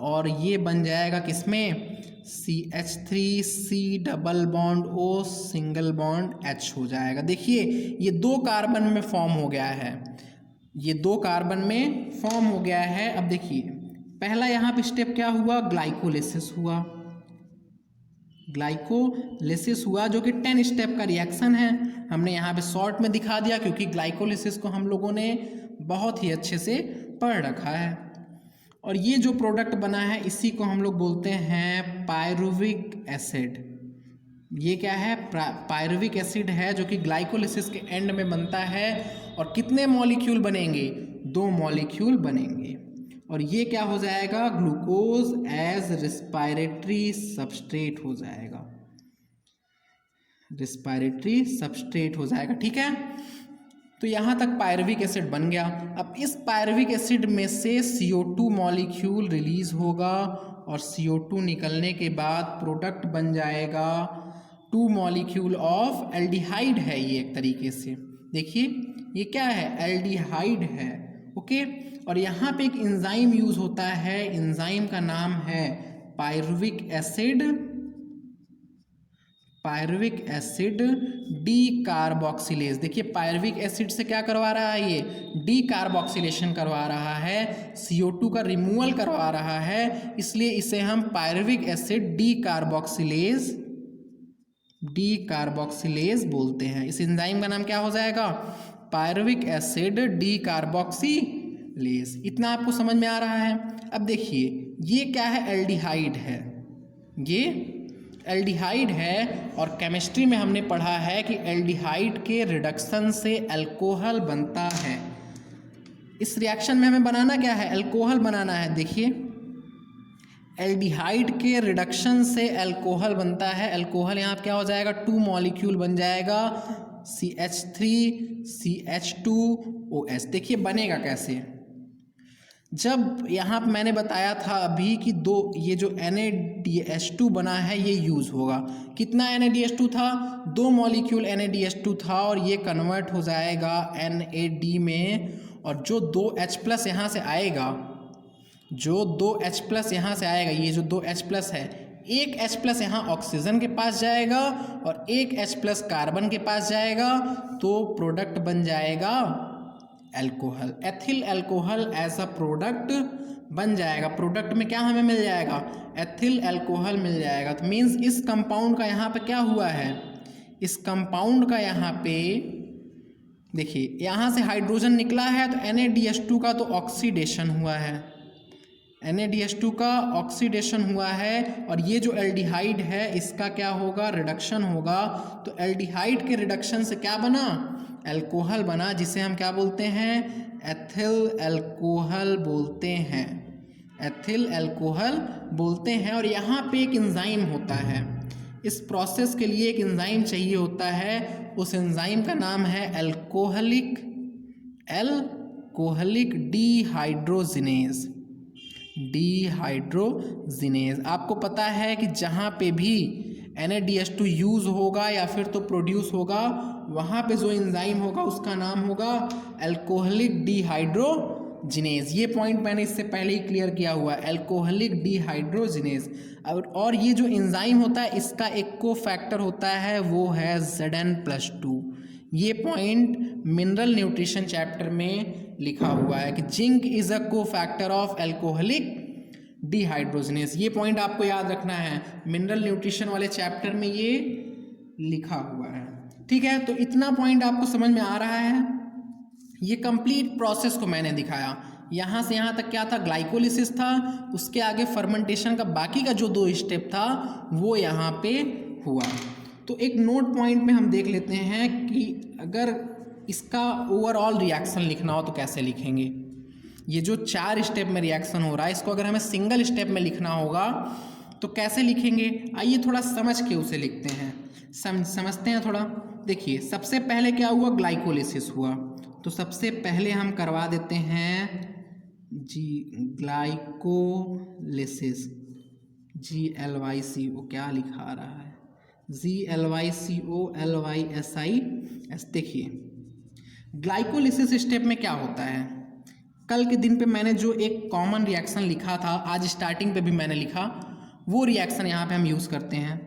और ये बन जाएगा किसमें? CH3C double bond O single bond H हो जाएगा। देखिए ये 2 कार्बन में फॉर्म हो गया है, ये 2 कार्बन में फॉर्म हो गया है। अब देखिए पहला यहाँ पे स्टेप क्या हुआ? ग्लाइकोलिसिस हुआ। ग्लाइकोलिसिस हुआ जो कि 10 स्टेप का रिएक्शन है। हमने यहाँ पे शॉर्ट में दिखा दिया क्योंकि ग्लाइकोलिसिस को हम लोगों ने बहुत ही अच्छे से पढ़ रखा है। और ये जो प्रोडक्ट बना है इसी को हम लोग बोलते हैं पायरुविक एसिड। ये क्या है? पायरुविक एसिड है जो कि ग्लाइकोलिसिस के एंड में बनता है। और कितने मॉलिक्यूल बनेंगे? 2 मॉलिक्यूल बनेंगे। और ये क्या हो जाएगा? ग्लूकोज एज रिस्पायरेटरी सबस्ट्रेट हो जाएगा, रिस्पायरेटरी सबस्ट्रेट हो जाएगा। ठीक है, तो यहाँ तक पायरुविक एसिड बन गया। अब इस पायरुविक एसिड में से CO2 मॉलिक्यूल रिलीज होगा और CO2 निकलने के बाद प्रोडक्ट बन जाएगा 2 मॉलिक्यूल ऑफ एल्डिहाइड है। ये एक तरीके से देखिए ये क्या है? एल्डिहाइड है। ओके, और यहाँ पे एक एंजाइम यूज होता है, एंजाइम का नाम है pyruvic acid, pyruvic acid D carboxylase. देखिए पायरुविक एसिड से क्या करवा रहा है? ये डी कार्बोक्सिलेशन करवा रहा है, CO2 का रिमूवल करवा रहा है, इसलिए इसे हम पायरुविक एसिड डी कार्बोक्सिलेज बोलते हैं। इस एंजाइम का नाम क्या हो जाएगा? Pyruvic acid D carboxylase. इतना आपको समझ में आ रहा है? अब देखिए ये क्या है? एल्डिहाइड है, ये एल्डिहाइड है। और केमिस्ट्री में हमने पढ़ा है कि एल्डिहाइड के रिडक्शन से अल्कोहल बनता है। इस रिएक्शन में हमें बनाना क्या है? अल्कोहल बनाना है। देखिए एल्डिहाइड के रिडक्शन से अल्कोहल बनता है। अल्कोहल यहाँ क्या हो जाएगा? 2 मॉलिक्यूल बन जाएगा CH3CH2OH। देखिए बनेगा कैसे? जब यहाँ पर मैंने बताया था अभी कि ये जो NaDH2 बना है ये यूज़ होगा। कितना NaDH2 था? 2 मॉलिक्यूल NaDH2 था और ये कन्वर्ट हो जाएगा NaD में। और जो 2H+ यहाँ से आएगा, जो 2H+ यहाँ से आएगा, ये जो 2H+ है, एक H+ यहाँ ऑक्सीजन के पास जाएगा और एक H+ कार्बन के पास जाएगा, तो प्रोडक्ट बन जाएगा alcohol. Ethyl alcohol as a product बन जाएगा। प्रोडक्ट में क्या हमें मिल जाएगा? एथिल अल्कोहल मिल जाएगा। तो मीन्स इस कंपाउंड का यहाँ पे क्या हुआ है? इस कंपाउंड का यहाँ पे देखिए यहाँ से हाइड्रोजन निकला है तो NaDH2 का तो ऑक्सीडेशन हुआ है, NaDH2 का ऑक्सीडेशन हुआ है। और ये जो एल्डिहाइड है इसका क्या होगा? रिडक्शन होगा। तो एल्डिहाइड के रिडक्शन से क्या बना? अल्कोहल बना, जिसे हम क्या बोलते हैं? एथिल अल्कोहल बोलते हैं, एथिल अल्कोहल बोलते हैं। और यहाँ पे एक एंजाइम होता है, इस प्रोसेस के लिए एक एंजाइम चाहिए होता है, उस एंजाइम का नाम है एल्कोहलिक डिहाइड्रोजिनेज। आपको पता है कि जहाँ पे भी NADH2 यूज़ होगा या फिर तो प्रोड्यूस होगा, वहाँ पे जो एंजाइम होगा उसका नाम होगा एल्कोहलिक डिहाइड्रोजिनेज। ये पॉइंट मैंने इससे पहले ही क्लियर किया हुआ है, एल्कोहलिक डिहाइड्रोजिनेज। और ये जो एंजाइम होता है इसका एक को फैक्टर होता है, वो है Zn+2। ये पॉइंट मिनरल न्यूट्रिशन चैप्टर में लिखा हुआ है कि जिंक इज अ को फैक्टर ऑफ एल्कोहलिक डिहाइड्रोजिनेज। ये पॉइंट आपको याद रखना है, मिनरल न्यूट्रिशन वाले चैप्टर में ये लिखा हुआ है। ठीक है, तो इतना पॉइंट आपको समझ में आ रहा है। ये कंप्लीट प्रोसेस को मैंने दिखाया, यहाँ से यहाँ तक क्या था, ग्लाइकोलिसिस था, उसके आगे फर्मेंटेशन का बाकी का जो 2 स्टेप था वो यहाँ पे हुआ। तो एक नोट पॉइंट में हम देख लेते हैं कि अगर इसका ओवरऑल रिएक्शन लिखना हो तो कैसे लिखेंगे। ये जो 4 स्टेप में रिएक्शन हो रहा है, इसको अगर हमें सिंगल स्टेप में लिखना होगा तो कैसे लिखेंगे, आइए थोड़ा समझ के उसे लिखते हैं, समझते हैं थोड़ा। देखिए, सबसे पहले क्या हुआ, ग्लाइकोलिसिस हुआ, तो सबसे पहले हम करवा देते हैं ग्लाइकोलिसिस, GLYCO, क्या लिखा रहा है, GLYCOLYSIS। देखिए, ग्लाइकोलिसिस स्टेप में क्या होता है, कल के दिन पे मैंने जो एक कॉमन रिएक्शन लिखा था, आज स्टार्टिंग पे भी मैंने लिखा, वो रिएक्शन यहाँ पे हम यूज़ करते हैं।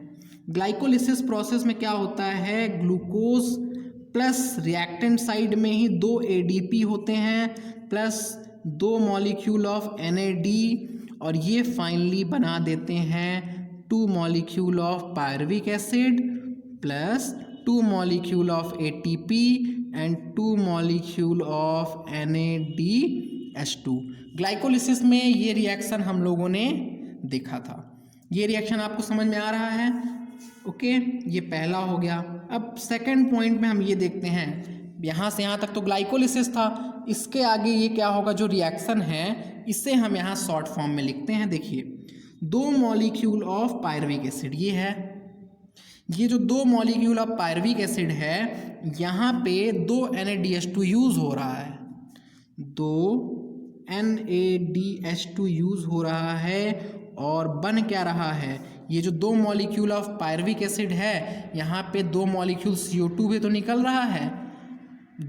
ग्लाइकोलिसिस प्रोसेस में क्या होता है, ग्लूकोज प्लस रिएक्टेंट साइड में ही 2 ADP होते हैं प्लस 2 मॉलिक्यूल ऑफ NAD, और ये फाइनली बना देते हैं 2 molecule of pyruvic acid plus 2 molecule of ATP and 2 molecule of NADH2। Glycolysis में ये रिएक्शन हम लोगों ने देखा था। ये रिएक्शन आपको समझ में आ रहा है, ओके, ये पहला हो गया। अब सेकंड पॉइंट में हम ये देखते हैं, यहाँ से यहाँ तक तो ग्लाइकोलिसिस था, इसके आगे ये क्या होगा, जो रिएक्शन है इसे हम यहाँ शॉर्ट फॉर्म में लिखते हैं। देखिए, 2 मॉलिक्यूल ऑफ पायरुविक एसिड, ये है, ये जो 2 मॉलिक्यूल ऑफ पायरुविक एसिड है, यहाँ पे 2 NADH2 यूज़ हो रहा है, 2 NADH2 यूज़ हो रहा है, और बन क्या रहा है, ये जो 2 मॉलिक्यूल ऑफ पायरुविक एसिड है, यहाँ पे 2 मॉलिक्यूल CO2 भी तो निकल रहा है,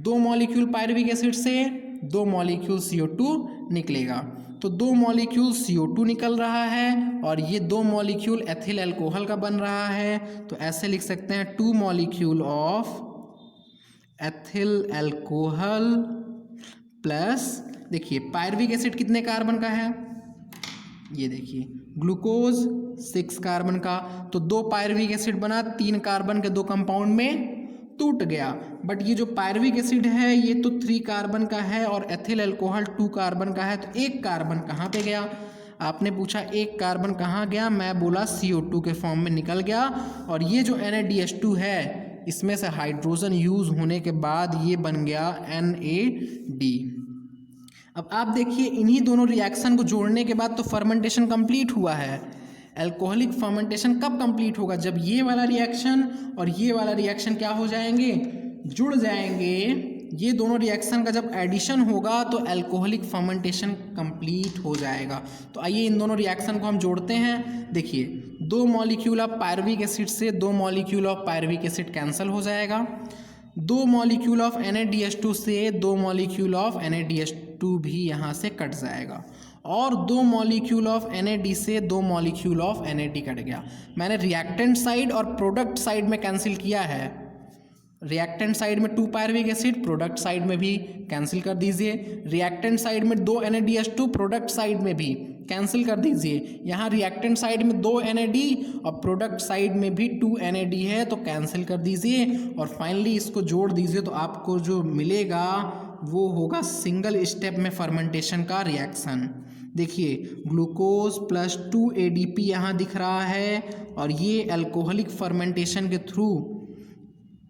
2 मॉलिक्यूल पायरुविक एसिड से 2 मॉलिक्यूल CO2 निकलेगा, तो 2 मॉलिक्यूल CO2 निकल रहा है और ये 2 मॉलिक्यूल एथिल अल्कोहल का बन रहा है, तो ऐसे लिख सकते हैं 2 molecule of ethyl alcohol plus, देखिए पायरुविक एसिड कितने कार्बन का है, ये देखिए ग्लूकोज 6 कार्बन का, तो 2 पायरुविक एसिड बना, 3 कार्बन के 2 कंपाउंड में टूट गया। बट ये जो पायरुविक एसिड है ये तो 3 कार्बन का है और एथिल अल्कोहल 2 कार्बन का है, तो 1 कार्बन कहाँ पे गया, आपने पूछा 1 कार्बन कहाँ गया, मैं बोला CO2 के फॉर्म में निकल गया, और ये जो NADH2 है इसमें से हाइड्रोजन यूज़ होने के बाद ये बन गया NAD। अब आप देखिए, इन्हीं दोनों रिएक्शन को जोड़ने के बाद तो फर्मेंटेशन कंप्लीट हुआ है। अल्कोहलिक फर्मेंटेशन कब कंप्लीट होगा, जब ये वाला रिएक्शन और ये वाला रिएक्शन क्या हो जाएंगे, जुड़ जाएंगे। ये दोनों रिएक्शन का जब एडिशन होगा तो अल्कोहलिक फर्मेंटेशन कंप्लीट हो जाएगा। तो आइए इन दोनों रिएक्शन को हम जोड़ते हैं। देखिए, 2 मॉलिक्यूल ऑफ पायरुविक एसिड से 2 molecule of pyruvic acid cancel हो जाएगा, 2 मॉलिक्यूल ऑफ NADH2 से 2 मॉलिक्यूल ऑफ NADH2 भी यहाँ से कट जाएगा, और 2 मॉलिक्यूल ऑफ NAD से 2 मॉलिक्यूल ऑफ NAD कट गया। मैंने रिएक्टेंट साइड और प्रोडक्ट साइड में कैंसिल किया है, रिएक्टेंट साइड में 2 पायरुविक एसिड, प्रोडक्ट साइड में भी कैंसिल कर दीजिए। रिएक्टेंट साइड में 2 NADH2, प्रोडक्ट साइड में भी कैंसिल कर दीजिए। यहाँ रिएक्टेंट साइड में 2 NAD और प्रोडक्ट साइड में भी 2 NAD है, तो कैंसिल कर दीजिए और फाइनली इसको जोड़ दीजिए, तो आपको जो मिलेगा वो होगा सिंगल स्टेप में फर्मेंटेशन का रिएक्शन। देखिए, ग्लूकोज प्लस 2 ADP यहाँ दिख रहा है, और ये अल्कोहलिक फर्मेंटेशन के थ्रू,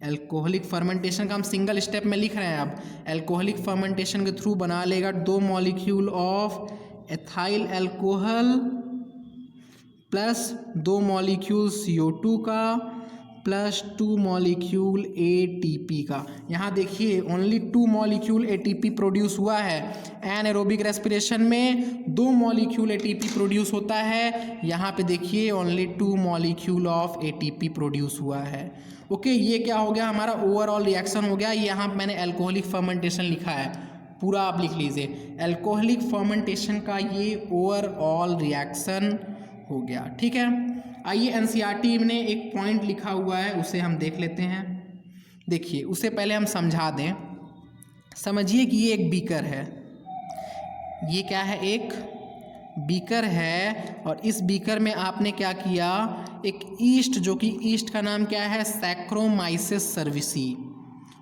अल्कोहलिक फर्मेंटेशन का हम सिंगल स्टेप में लिख रहे हैं। अब अल्कोहलिक फर्मेंटेशन के थ्रू बना लेगा 2 molecule of ethyl alcohol plus 2 molecule CO2 का प्लस 2 मॉलिक्यूल ATP का। यहाँ देखिए ओनली 2 मॉलिक्यूल ATP प्रोड्यूस हुआ है। एनाएरोबिक रेस्पिरेशन में 2 मॉलिक्यूल ATP प्रोड्यूस होता है, यहाँ पे देखिए only 2 molecule of ATP produce हुआ है। ओके, ये क्या हो गया, हमारा ओवरऑल रिएक्शन हो गया। यहाँ मैंने एल्कोहलिक फर्मेंटेशन लिखा है, पूरा आप लिख लीजिए। एल्कोहलिक फर्मेंटेशन का ये ओवरऑल रिएक्शन हो गया। ठीक है, आइए एनसीईआरटी ने एक पॉइंट लिखा हुआ है, उसे हम देख लेते हैं। देखिए, उसे पहले हम समझा दें। समझिए कि ये एक बीकर है। ये क्या है, एक बीकर है, और इस बीकर में आपने क्या किया, एक ईस्ट, जो कि ईस्ट का नाम क्या है, सैक्रोमाइसिस सर्विसी,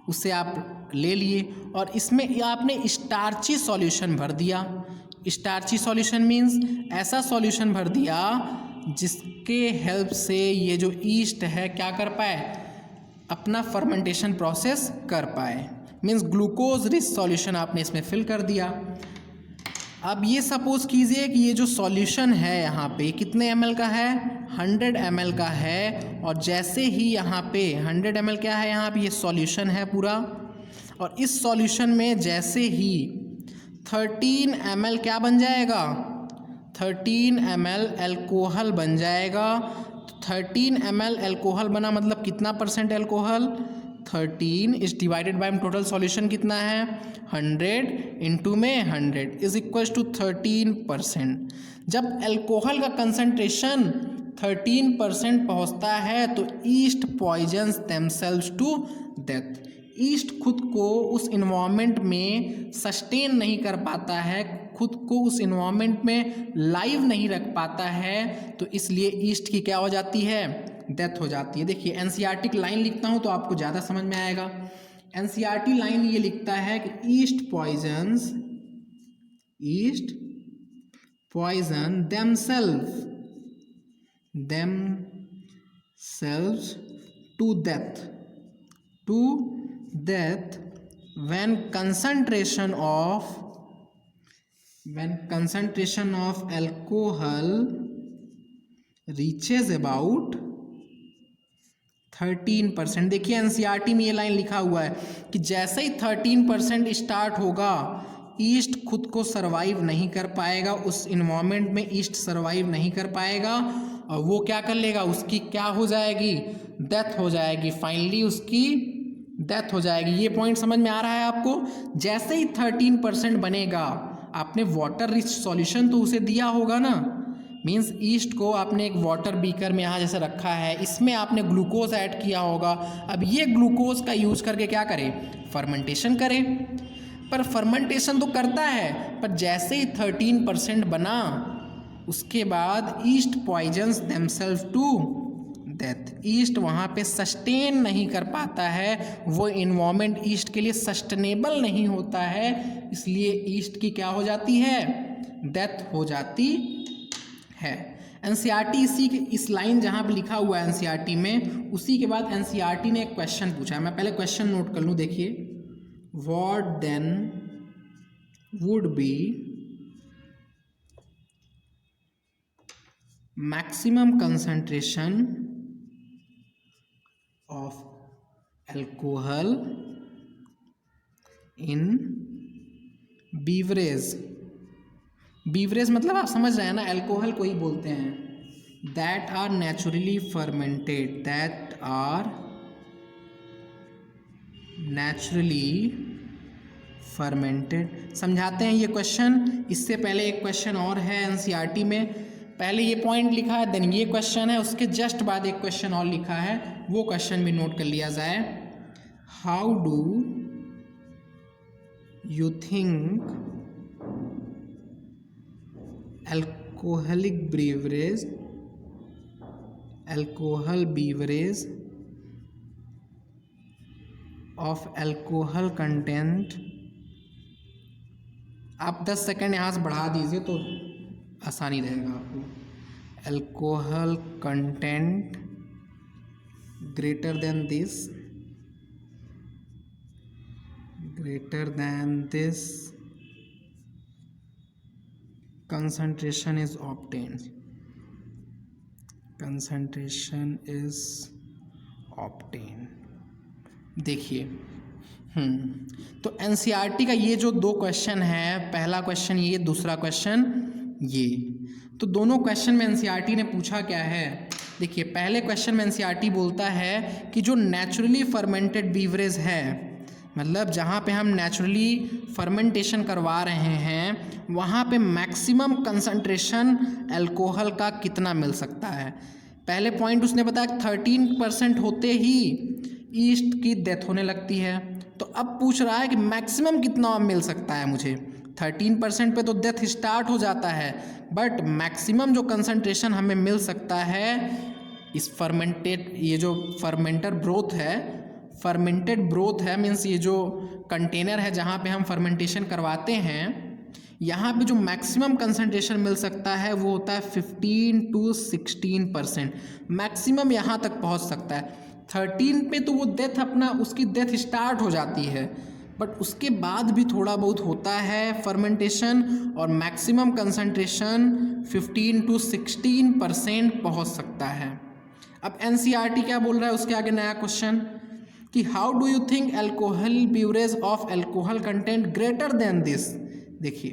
उसे आप ले लिए और इसमें आपने स्टार्ची सॉल्यूशन भर दिया। स्टार्ची सॉल्यूशन मीन्स ऐसा सॉल्यूशन भर दिया जिसके हेल्प से ये जो ईस्ट है क्या कर पाए, अपना फर्मेंटेशन प्रोसेस कर पाए। मीन्स ग्लूकोज रिच सॉल्यूशन आपने इसमें फिल कर दिया। अब ये सपोज कीजिए कि ये जो सॉल्यूशन है यहाँ पे कितने ml का है, 100 ml का है। और जैसे ही यहाँ पे 100 ml क्या है, यहाँ पे ये सॉल्यूशन है पूरा, और इस सॉल्यूशन में जैसे ही 13 ml क्या बन जाएगा, 13 ml एल्कोहल बन जाएगा। 13 ml एल्कोहल बना मतलब कितना percent alcohol, 13 is divided by total solution कितना है, 100 इंटू में 100 इज इक्वल टू 13%। जब एल्कोहल का कंसंट्रेशन 13% पहुंचता है तो yeast poisons themselves to death. Yeast खुद को उस इन्वायरमेंट में सस्टेन नहीं कर पाता है, खुद को उस इन्वायरमेंट में लाइव नहीं रख पाता है, तो इसलिए ईस्ट की क्या हो जाती है, डेथ हो जाती है। देखिए एनसीईआरटी की लाइन लिखता हूँ तो आपको ज़्यादा समझ में आएगा। एनसीईआरटी लाइन ये लिखता है कि yeast poison themselves to death when concentration of alcohol reaches about 13%। देखिए एनसीईआरटी में ये लाइन लिखा हुआ है कि जैसे ही 13% स्टार्ट होगा, ईस्ट खुद को सरवाइव नहीं कर पाएगा, उस इन्वायरमेंट में ईस्ट सरवाइव नहीं कर पाएगा, और वो क्या कर लेगा, उसकी क्या हो जाएगी, डेथ हो जाएगी। फाइनली उसकी डेथ हो जाएगी। ये पॉइंट समझ में आ रहा है आपको। जैसे ही 13% बनेगा, आपने वाटर रिच सॉल्यूशन तो उसे दिया होगा ना, मीन्स ईस्ट को आपने एक वाटर बीकर में यहाँ जैसे रखा है, इसमें आपने ग्लूकोज ऐड किया होगा। अब ये ग्लूकोज का यूज़ करके क्या करे, फर्मेंटेशन करे। पर फर्मेंटेशन तो करता है, पर जैसे ही 13% बना, उसके बाद yeast poisons themselves to death. Yeast वहाँ पे सस्टेन नहीं कर पाता है, वो इन्वायरमेंट ईस्ट के लिए सस्टेनेबल नहीं होता है, इसलिए ईस्ट की क्या हो जाती है, डेथ हो जाती है। एनसीईआरटी इस लाइन जहाँ पे लिखा हुआ है एनसीईआरटी में, उसी के बाद एनसीईआरटी ने एक क्वेश्चन पूछा है। मैं पहले क्वेश्चन नोट कर लूँ। देखिए, what then would be maximum concentration of alcohol in beverage. Beverage मतलब आप समझ रहे हैं ना, एल्कोहल को ही बोलते हैं। That are naturally fermented. समझाते हैं ये क्वेश्चन। इससे पहले एक क्वेश्चन और है एनसीईआरटी में। पहले ये पॉइंट लिखा है, देन ये क्वेश्चन है, उसके जस्ट बाद एक क्वेश्चन और लिखा है, वो क्वेश्चन भी नोट कर लिया जाए। How do you think alcohol beverage of alcohol content, आप 10 सेकेंड यहाँ से बढ़ा दीजिए तो आसानी रहेगा आपको। Alcohol content greater than this concentration is obtained। Concentration is obtain. देखिए तो एनसीईआरटी का ये जो दो क्वेश्चन है, पहला क्वेश्चन ये, दूसरा क्वेश्चन ये, तो दोनों क्वेश्चन में एनसीईआरटी ने पूछा क्या है। देखिए पहले क्वेश्चन में एनसीईआरटी बोलता है कि जो नेचुरली फर्मेंटेड बीवरेज है, मतलब जहाँ पे हम नेचुरली फर्मेंटेशन करवा रहे हैं वहाँ पे मैक्सिमम कंसंट्रेशन अल्कोहल का कितना मिल सकता है। पहले पॉइंट उसने बताया 13% होते ही ईस्ट की डेथ होने लगती है, तो अब पूछ रहा है कि मैक्सिमम कितना मिल सकता है मुझे। 13% पे तो डेथ स्टार्ट हो जाता है, बट मैक्सिमम जो कंसंट्रेशन हमें मिल सकता है इस फर्मेंटेड, ये जो फर्मेंटेड ब्रोथ है मीन्स ये जो कंटेनर है जहाँ पे हम फर्मेंटेशन करवाते हैं, यहाँ पे जो मैक्सिमम कंसंट्रेशन मिल सकता है वो होता है 15 to 16%। मैक्सिमम यहाँ तक पहुँच सकता है। 13 पे तो वो डेथ अपना उसकी डेथ स्टार्ट हो जाती है, बट उसके बाद भी थोड़ा बहुत होता है फर्मेंटेशन और मैक्सिमम कंसंट्रेशन 15 to 16% पहुँच सकता है। अब एनसीईआरटी क्या बोल रहा है उसके आगे नया क्वेश्चन कि how do you think alcohol beverage of alcohol content greater than this. देखिए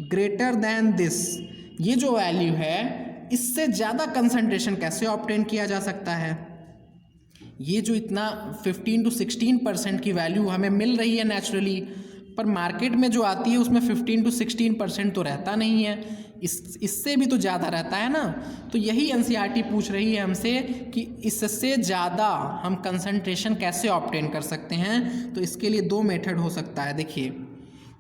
ग्रेटर देन दिस, ये जो वैल्यू है इससे ज़्यादा कंसंट्रेशन कैसे ऑब्टेन किया जा सकता है। ये जो इतना 15 to 16% की वैल्यू हमें मिल रही है नेचुरली, पर मार्केट में जो आती है उसमें 15 to 16% तो रहता नहीं है, इससे भी तो ज़्यादा रहता है ना। तो यही एनसीईआरटी पूछ रही है हमसे कि इससे ज़्यादा हम कंसंट्रेशन कैसे ऑब्टेन कर सकते हैं। तो इसके लिए दो मेथड हो सकता है। देखिए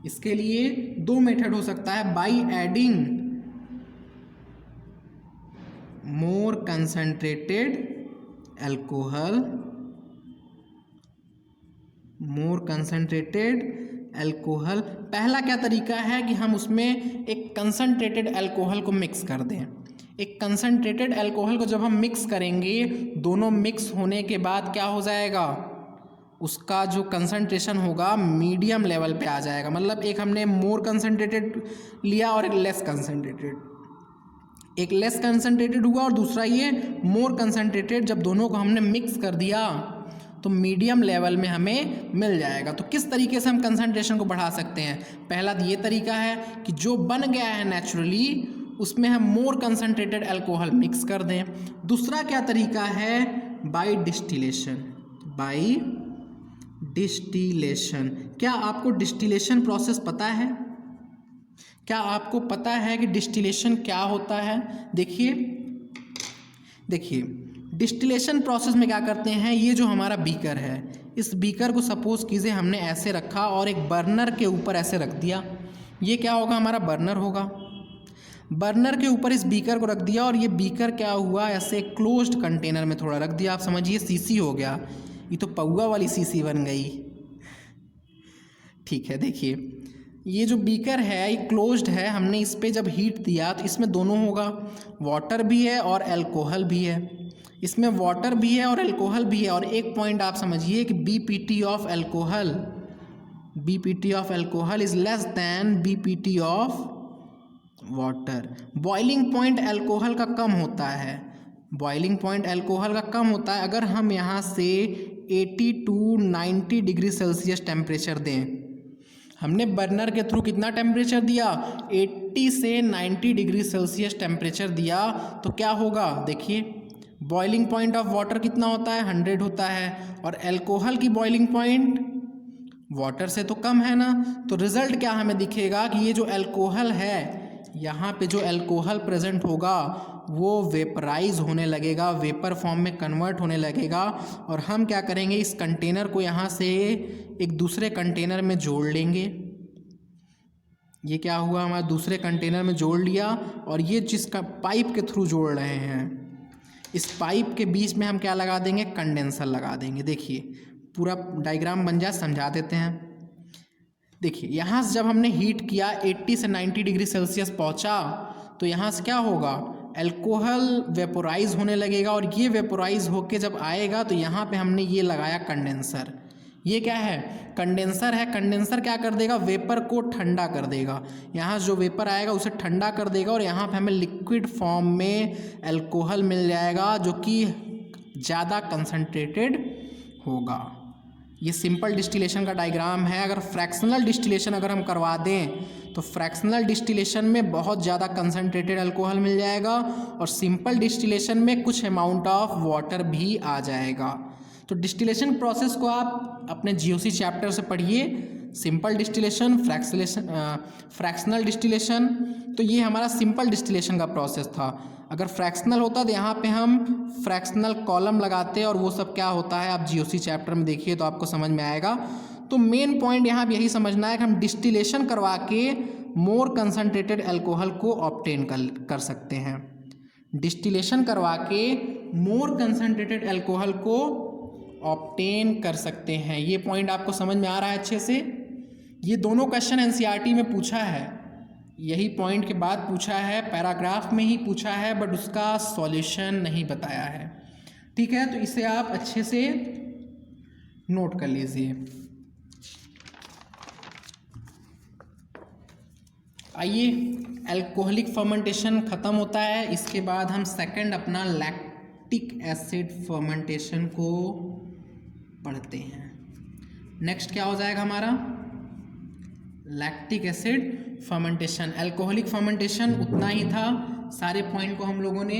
इसके लिए दो मेथड हो सकता है, by adding more concentrated alcohol. पहला क्या तरीका है कि हम उसमें एक कंसंट्रेटेड अल्कोहल को मिक्स कर दें। एक कंसंट्रेटेड अल्कोहल को जब हम मिक्स करेंगे, दोनों मिक्स होने के बाद क्या हो जाएगा, उसका जो कंसंट्रेशन होगा मीडियम लेवल पे आ जाएगा। मतलब एक हमने मोर कंसंट्रेटेड लिया और एक लेस कंसंट्रेटेड, एक लेस कंसंट्रेटेड हुआ और दूसरा ये मोर कंसंट्रेटेड। जब दोनों को हमने मिक्स कर दिया तो मीडियम लेवल में हमें मिल जाएगा। तो किस तरीके से हम कंसंट्रेशन को बढ़ा सकते हैं। पहला ये तरीका है कि जो बन गया है नेचुरली उसमें हम मोर कंसंट्रेटेड अल्कोहल मिक्स कर दें। दूसरा क्या तरीका है, बाय डिस्टिलेशन। क्या आपको डिस्टिलेशन प्रोसेस पता है? क्या आपको पता है कि डिस्टिलेशन क्या होता है? देखिए डिस्टिलेशन प्रोसेस में क्या करते हैं, ये जो हमारा बीकर है, इस बीकर को सपोज कीजिए हमने ऐसे रखा और एक बर्नर के ऊपर ऐसे रख दिया। ये क्या होगा, हमारा बर्नर होगा। बर्नर के ऊपर इस बीकर को रख दिया और ये बीकर क्या हुआ, ऐसे क्लोज्ड कंटेनर में थोड़ा रख दिया। आप समझिए सीसी हो गया, ये तो पौवा वाली सीसी बन गई। ठीक है, देखिए ये जो बीकर है ये क्लोज्ड है, हमने इस पर जब हीट दिया तो इसमें दोनों होगा, वाटर भी है और अल्कोहल भी है। इसमें वाटर भी है और अल्कोहल भी है। और एक पॉइंट आप समझिए कि BPT of alcohol is less than BPT of water. Boiling point alcohol का कम होता है, अगर हम यहाँ से 80 to 90 डिग्री सेल्सियस टेम्परेचर दें। हमने बर्नर के थ्रू कितना टेम्परेचर दिया, 80 से 90 डिग्री सेल्सियस टेम्परेचर दिया, तो क्या होगा, देखिए बॉइलिंग पॉइंट ऑफ वाटर कितना होता है, 100 होता है, और अल्कोहल की बॉइलिंग पॉइंट वाटर से तो कम है ना। तो रिजल्ट क्या हमें दिखेगा कि ये जो अल्कोहल है, यहाँ पे जो अल्कोहल प्रेजेंट होगा वो वेपराइज होने लगेगा, वेपर फॉर्म में कन्वर्ट होने लगेगा। और हम क्या करेंगे, इस कंटेनर को यहाँ से एक दूसरे कंटेनर में जोड़ लेंगे। ये क्या हुआ, हमारा दूसरे कंटेनर में जोड़ लिया, और ये जिसका पाइप के थ्रू जोड़ रहे हैं, इस पाइप के बीच में हम क्या लगा देंगे, कंडेंसर लगा देंगे। देखिए पूरा डायग्राम बन जाए, समझा देते हैं। देखिए यहाँ से जब हमने हीट किया 80 से 90 डिग्री सेल्सियस पहुँचा, तो यहाँ से क्या होगा, अल्कोहल वेपोराइज होने लगेगा, और ये वेपोराइज होके जब आएगा तो यहाँ पे हमने ये लगाया कंडेंसर। ये क्या है, कंडेंसर है। कंडेंसर क्या कर देगा, वेपर को ठंडा कर देगा। यहाँ जो वेपर आएगा उसे ठंडा कर देगा और यहाँ पे हमें लिक्विड फॉर्म में अल्कोहल मिल जाएगा जो कि ज़्यादा कंसनट्रेटेड होगा। ये सिंपल डिस्टिलेशन का डायग्राम है। अगर फ्रैक्शनल डिस्टिलेशन अगर हम करवा दें तो फ्रैक्शनल डिस्टिलेशन में बहुत ज़्यादा कंसनट्रेटेड अल्कोहल मिल जाएगा और सिंपल डिस्टिलेशन में कुछ अमाउंट ऑफ वाटर भी आ जाएगा। तो डिस्टिलेशन प्रोसेस को आप अपने जीओसी चैप्टर से पढ़िए, सिंपल डिस्टिलेशन, फ्रैक्शनल डिस्टिलेशन। तो ये हमारा सिंपल डिस्टिलेशन का प्रोसेस था। अगर फ्रैक्शनल होता तो यहाँ पे हम फ्रैक्शनल कॉलम लगाते और वो सब क्या होता है आप जीओसी चैप्टर में देखिए तो आपको समझ में आएगा। तो मेन पॉइंट यहाँ पे यही समझना है कि हम डिस्टिलेशन करवा के मोर कंसनट्रेटेड अल्कोहल को ऑब्टेन कर सकते हैं। डिस्टिलेशन करवा के मोर कंसनट्रेटेड अल्कोहल को ऑब्टेन कर सकते हैं। ये पॉइंट आपको समझ में आ रहा है अच्छे से। ये दोनों क्वेश्चन एनसीईआरटी में पूछा है, यही पॉइंट के बाद पूछा है, पैराग्राफ में ही पूछा है, बट उसका सॉल्यूशन नहीं बताया है। ठीक है, तो इसे आप अच्छे से नोट कर लीजिए। आइए, अल्कोहलिक फर्मेंटेशन ख़त्म होता है। इसके बाद हम सेकंड अपना लैक्टिक एसिड फर्मेंटेशन को पढ़ते हैं। नेक्स्ट क्या हो जाएगा हमारा, lactic acid fermentation. Alcoholic fermentation उतना ही था, सारे पॉइंट को हम लोगों ने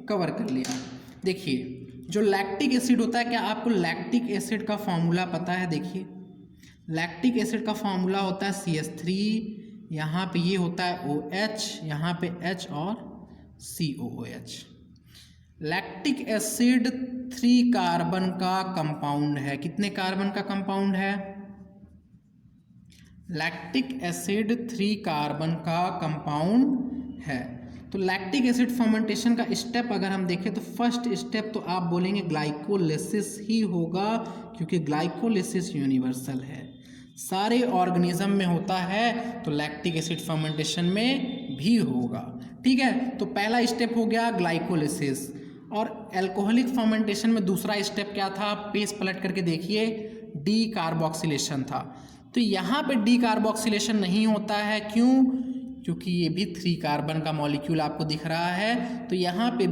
कवर कर लिया। देखिए, जो लैक्टिक एसिड होता है, क्या आपको लैक्टिक एसिड का फॉर्मूला पता है? देखिए, लैक्टिक एसिड का फॉर्मूला होता है CH3, यहाँ पे ये होता है OH, यहाँ पे H और COOH। लैक्टिक एसिड 3 कार्बन का कंपाउंड है। कितने कार्बन का कंपाउंड है? लैक्टिक एसिड 3 कार्बन का कंपाउंड है। तो लैक्टिक एसिड फर्मेंटेशन का स्टेप अगर हम देखें तो फर्स्ट स्टेप तो आप बोलेंगे ग्लाइकोलिसिस ही होगा, क्योंकि ग्लाइकोलिसिस यूनिवर्सल है, सारे ऑर्गेनिज्म में होता है, तो लैक्टिक एसिड फर्मेंटेशन में भी होगा। ठीक है, तो पहला स्टेप हो गया ग्लाइकोलिसिस। और अल्कोहलिक फर्मेंटेशन में दूसरा स्टेप क्या था? पेज पलट करके देखिए, डी कार्बोक्सिलेशन था। तो यहाँ पे डी कार्बोक्सिलेशन नहीं होता है, क्यों? क्योंकि ये भी 3 कार्बन का मॉलिक्यूल आपको दिख रहा है, तो यहाँ पे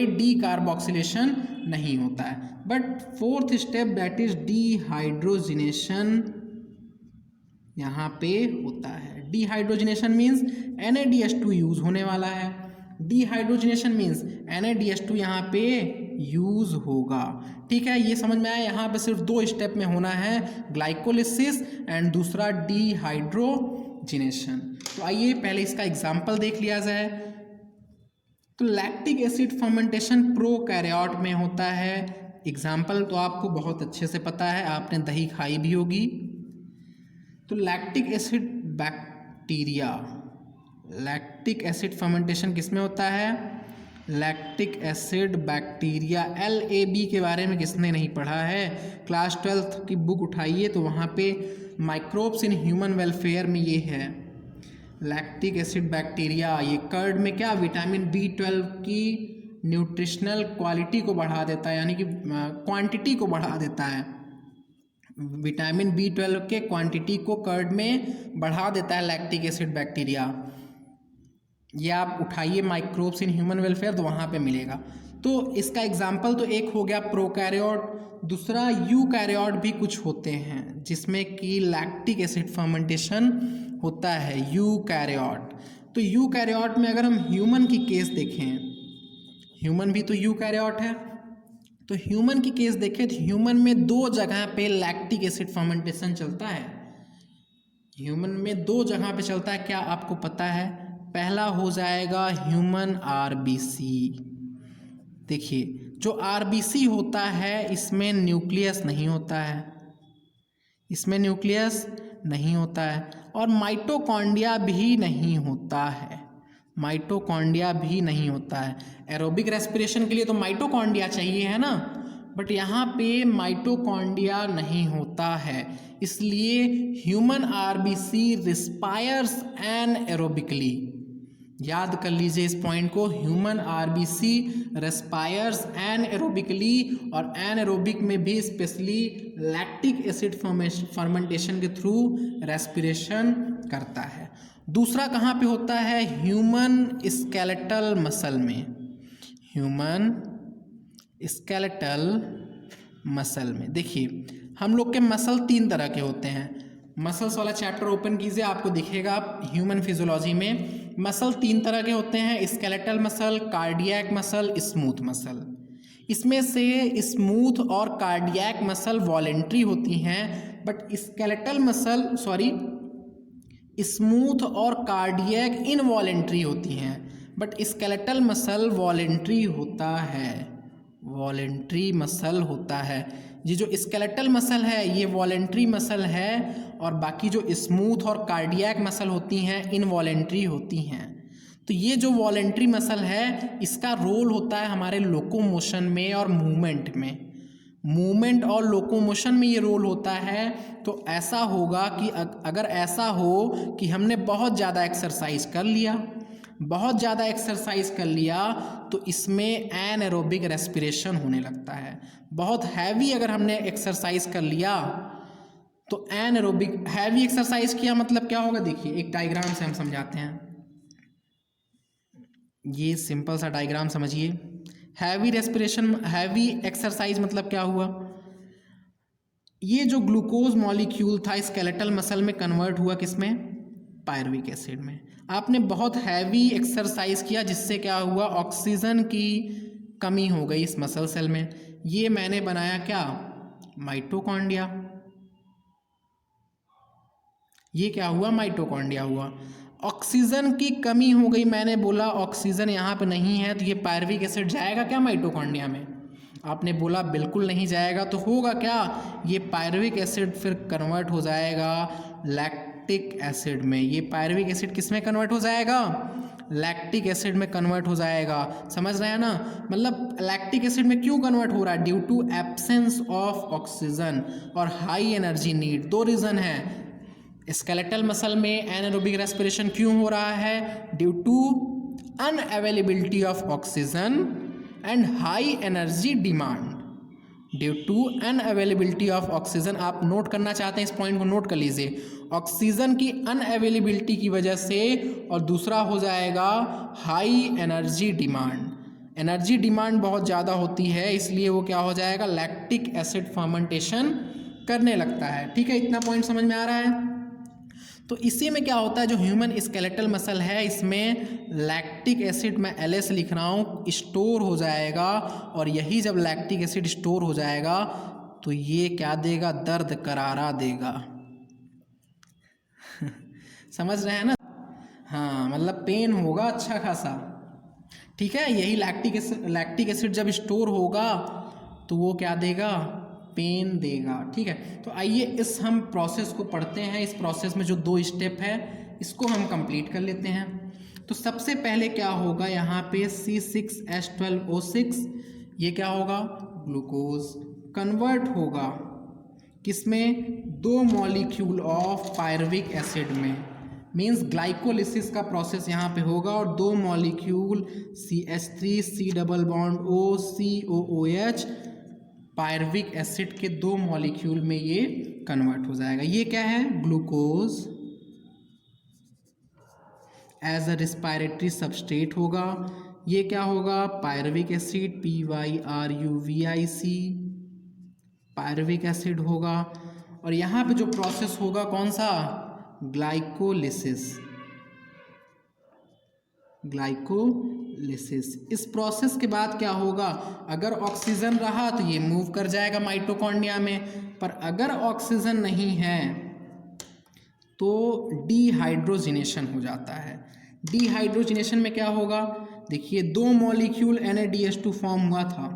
डी कार्बोक्सिलेशन नहीं होता है। But fourth step that is dehydrogenation यहाँ पे होता है। डिहाइड्रोजिनेशन मीन्स NaDH2 यूज होने वाला है। डिहाइड्रोजिनेशन मीन्स NaDH2 यहाँ पे यूज होगा। ठीक है, ये समझ में आया। यहाँ पे सिर्फ 2 स्टेप में होना है, ग्लाइकोलिसिस एंड दूसरा डिहाइड्रोजिनेशन। तो आइए पहले इसका एग्जाम्पल देख लिया जाए। तो लैक्टिक एसिड फर्मेंटेशन प्रोकैरियोट में होता है। एग्जाम्पल तो आपको बहुत अच्छे से पता है, आपने दही खाई भी होगी। तो lactic acid bacteria, lactic acid fermentation किस में होता है? Lactic acid bacteria. LAB के बारे में किसने नहीं पढ़ा है? क्लास 12 की बुक उठाइए तो वहाँ पे माइक्रोब्स इन ह्यूमन वेलफेयर में ये है लैक्टिक एसिड बैक्टीरिया। ये कर्ड में क्या विटामिन B12 की न्यूट्रिशनल क्वालिटी को बढ़ा देता है, यानी कि क्वांटिटी को बढ़ा देता है। विटामिन B12 के क्वांटिटी को कर्ड में बढ़ा देता है लैक्टिक एसिड बैक्टीरिया। ये आप उठाइए माइक्रोब्स इन ह्यूमन वेलफेयर तो वहाँ पे मिलेगा। तो इसका एग्जाम्पल तो एक हो गया प्रोकैरियोट, दूसरा यूकैरियोट भी कुछ होते हैं जिसमें कि लैक्टिक एसिड फर्मेंटेशन होता है, यूकैरियोट। तो यूकैरियोट में अगर हम ह्यूमन की केस देखें, ह्यूमन भी तो यूकैरियोट है, तो ह्यूमन की केस देखें तो ह्यूमन में 2 जगह पे लैक्टिक एसिड फर्मेंटेशन चलता है। ह्यूमन में 2 जगह पे चलता है, क्या आपको पता है? पहला हो जाएगा ह्यूमन RBC। देखिए, जो RBC होता है इसमें न्यूक्लियस नहीं होता है, इसमें न्यूक्लियस नहीं होता है, और माइटोकॉन्ड्रिया भी नहीं होता है, माइटोकॉन्ड्रिया भी नहीं होता है। एरोबिक रेस्पिरेशन के लिए तो माइटोकॉन्ड्रिया चाहिए है ना, बट यहाँ पे माइटोकॉन्ड्रिया नहीं होता है, इसलिए ह्यूमन RBC रिस्पायर्स एनाएरोबिकली। याद कर लीजिए इस पॉइंट को, ह्यूमन आरबीसी रेस्पायर्स एनएरोबिकली, और एनएरोबिक में भी स्पेशली लैक्टिक एसिड फर्मेंटेशन के थ्रू रेस्पिरेशन करता है। दूसरा कहाँ पे होता है? ह्यूमन स्केलेटल मसल में, ह्यूमन स्केलेटल मसल में। देखिए हम लोग के मसल 3 तरह के होते हैं। मसल्स वाला चैप्टर ओपन कीजिए, आपको दिखेगा ह्यूमन फिजियोलॉजी में मसल 3 तरह के होते हैं, skeletal muscle, cardiac muscle, smooth muscle. इसमें से स्मूथ और कार्डियक मसल वॉलेंट्री होती हैं, बट स्केलेटल मसल स्मूथ और कार्डियक इनवॉलेंट्री होती हैं, बट स्केलेटल मसल वॉलेंट्री होता है, वॉलेंट्री मसल होता है। ये जो स्केलेटल मसल है ये वॉलेंट्री मसल है, और बाकी जो स्मूथ और कार्डियक मसल होती हैं इनवॉलेंट्री होती हैं। तो ये जो वॉलेंट्री मसल है इसका रोल होता है हमारे लोकोमोशन में और मूवमेंट में, मूवमेंट और लोकोमोशन में ये रोल होता है। तो ऐसा होगा कि अगर ऐसा हो कि हमने बहुत ज़्यादा एक्सरसाइज कर लिया, बहुत ज़्यादा एक्सरसाइज कर लिया, तो इसमें एनएरोबिक रेस्पिरेशन होने लगता है। बहुत हैवी अगर हमने एक्सरसाइज कर लिया तो एनएरोबिक, हैवी एक्सरसाइज किया मतलब क्या होगा? देखिए एक डायग्राम से हम समझाते हैं, ये सिंपल सा डायग्राम समझिए। हैवी रेस्पिरेशन, हैवी एक्सरसाइज मतलब क्या हुआ? ये जो ग्लूकोज मॉलिक्यूल था स्केलेटल मसल में कन्वर्ट हुआ किसमें? पायरुविक एसिड में। आपने बहुत हैवी एक्सरसाइज किया जिससे क्या हुआ? ऑक्सीजन की कमी हो गई इस मसल सेल में। ये मैंने बनाया क्या? माइटोकॉन्ड्रिया। ये क्या हुआ? माइटोकॉन्ड्रिया हुआ। ऑक्सीजन की कमी हो गई, मैंने बोला ऑक्सीजन यहाँ पे नहीं है, तो ये पायरुविक एसिड जाएगा क्या माइटोकॉन्ड्रिया में? आपने बोला बिल्कुल नहीं जाएगा। तो होगा क्या? ये पायरुविक एसिड फिर कन्वर्ट हो जाएगा लैक्टिक एसिड में। ये पायरुविक एसिड किस में कन्वर्ट हो जाएगा? लैक्टिक एसिड में कन्वर्ट हो जाएगा। समझ रहे हैं ना? मतलब लैक्टिक एसिड में क्यों कन्वर्ट हो रहा है? Due to absence of oxygen और हाई एनर्जी नीड। 2 रीज़न है। स्केलेटल मसल में एनारोबिक रेस्पिरेशन क्यों हो रहा है? Due to unavailability of oxygen and high energy demand. Due to unavailability of oxygen, आप नोट करना चाहते हैं इस पॉइंट को नोट कर लीजिए। ऑक्सीजन की अनअवेलेबिलिटी की वजह से, और दूसरा हो जाएगा high energy demand. Energy demand बहुत ज़्यादा होती है, इसलिए वो क्या हो जाएगा? लैक्टिक एसिड फर्मेंटेशन करने लगता है। ठीक है, इतना पॉइंट समझ में आ रहा है? तो इसी में क्या होता है, जो ह्यूमन स्केलेटल मसल है इसमें लैक्टिक एसिड, मैं LS लिख रहा हूँ, स्टोर हो जाएगा। और यही जब लैक्टिक एसिड स्टोर हो जाएगा तो ये क्या देगा? दर्द करारा देगा। समझ रहे हैं ना? हाँ, मतलब पेन होगा अच्छा खासा। ठीक है, यही लैक्टिक एसिड जब स्टोर होगा तो वो क्या देगा? पेन देगा। ठीक है, तो आइए इस हम प्रोसेस को पढ़ते हैं। इस प्रोसेस में जो 2 स्टेप है इसको हम कंप्लीट कर लेते हैं। तो सबसे पहले क्या होगा? यहाँ पे C6H12O6, ये क्या होगा? ग्लूकोज कन्वर्ट होगा किसमें? 2 मॉलिक्यूल ऑफ पायरुविक एसिड में, मीन्स ग्लाइकोलिसिस का प्रोसेस यहाँ पे होगा, और 2 molecule CH3 C double bond O COOH pyruvic acid के 2 मॉलिक्यूल में ये कन्वर्ट हो जाएगा। ये क्या है? Glucose as a respiratory substrate होगा। ये क्या होगा? Pyruvic acid PYRUVIC pyruvic acid होगा। और यहाँ पे जो प्रोसेस होगा कौन सा? ग्लाइकोलिसिस। ग्लाइकोलिसिस। इस प्रोसेस के बाद क्या होगा? अगर ऑक्सीजन रहा तो ये मूव कर जाएगा माइटोकॉन्ड्रिया में, पर अगर ऑक्सीजन नहीं है तो डिहाइड्रोजिनेशन हो जाता है। डिहाइड्रोजिनेशन में क्या होगा? देखिए 2 मॉलिक्यूल NADH2 फॉर्म हुआ था,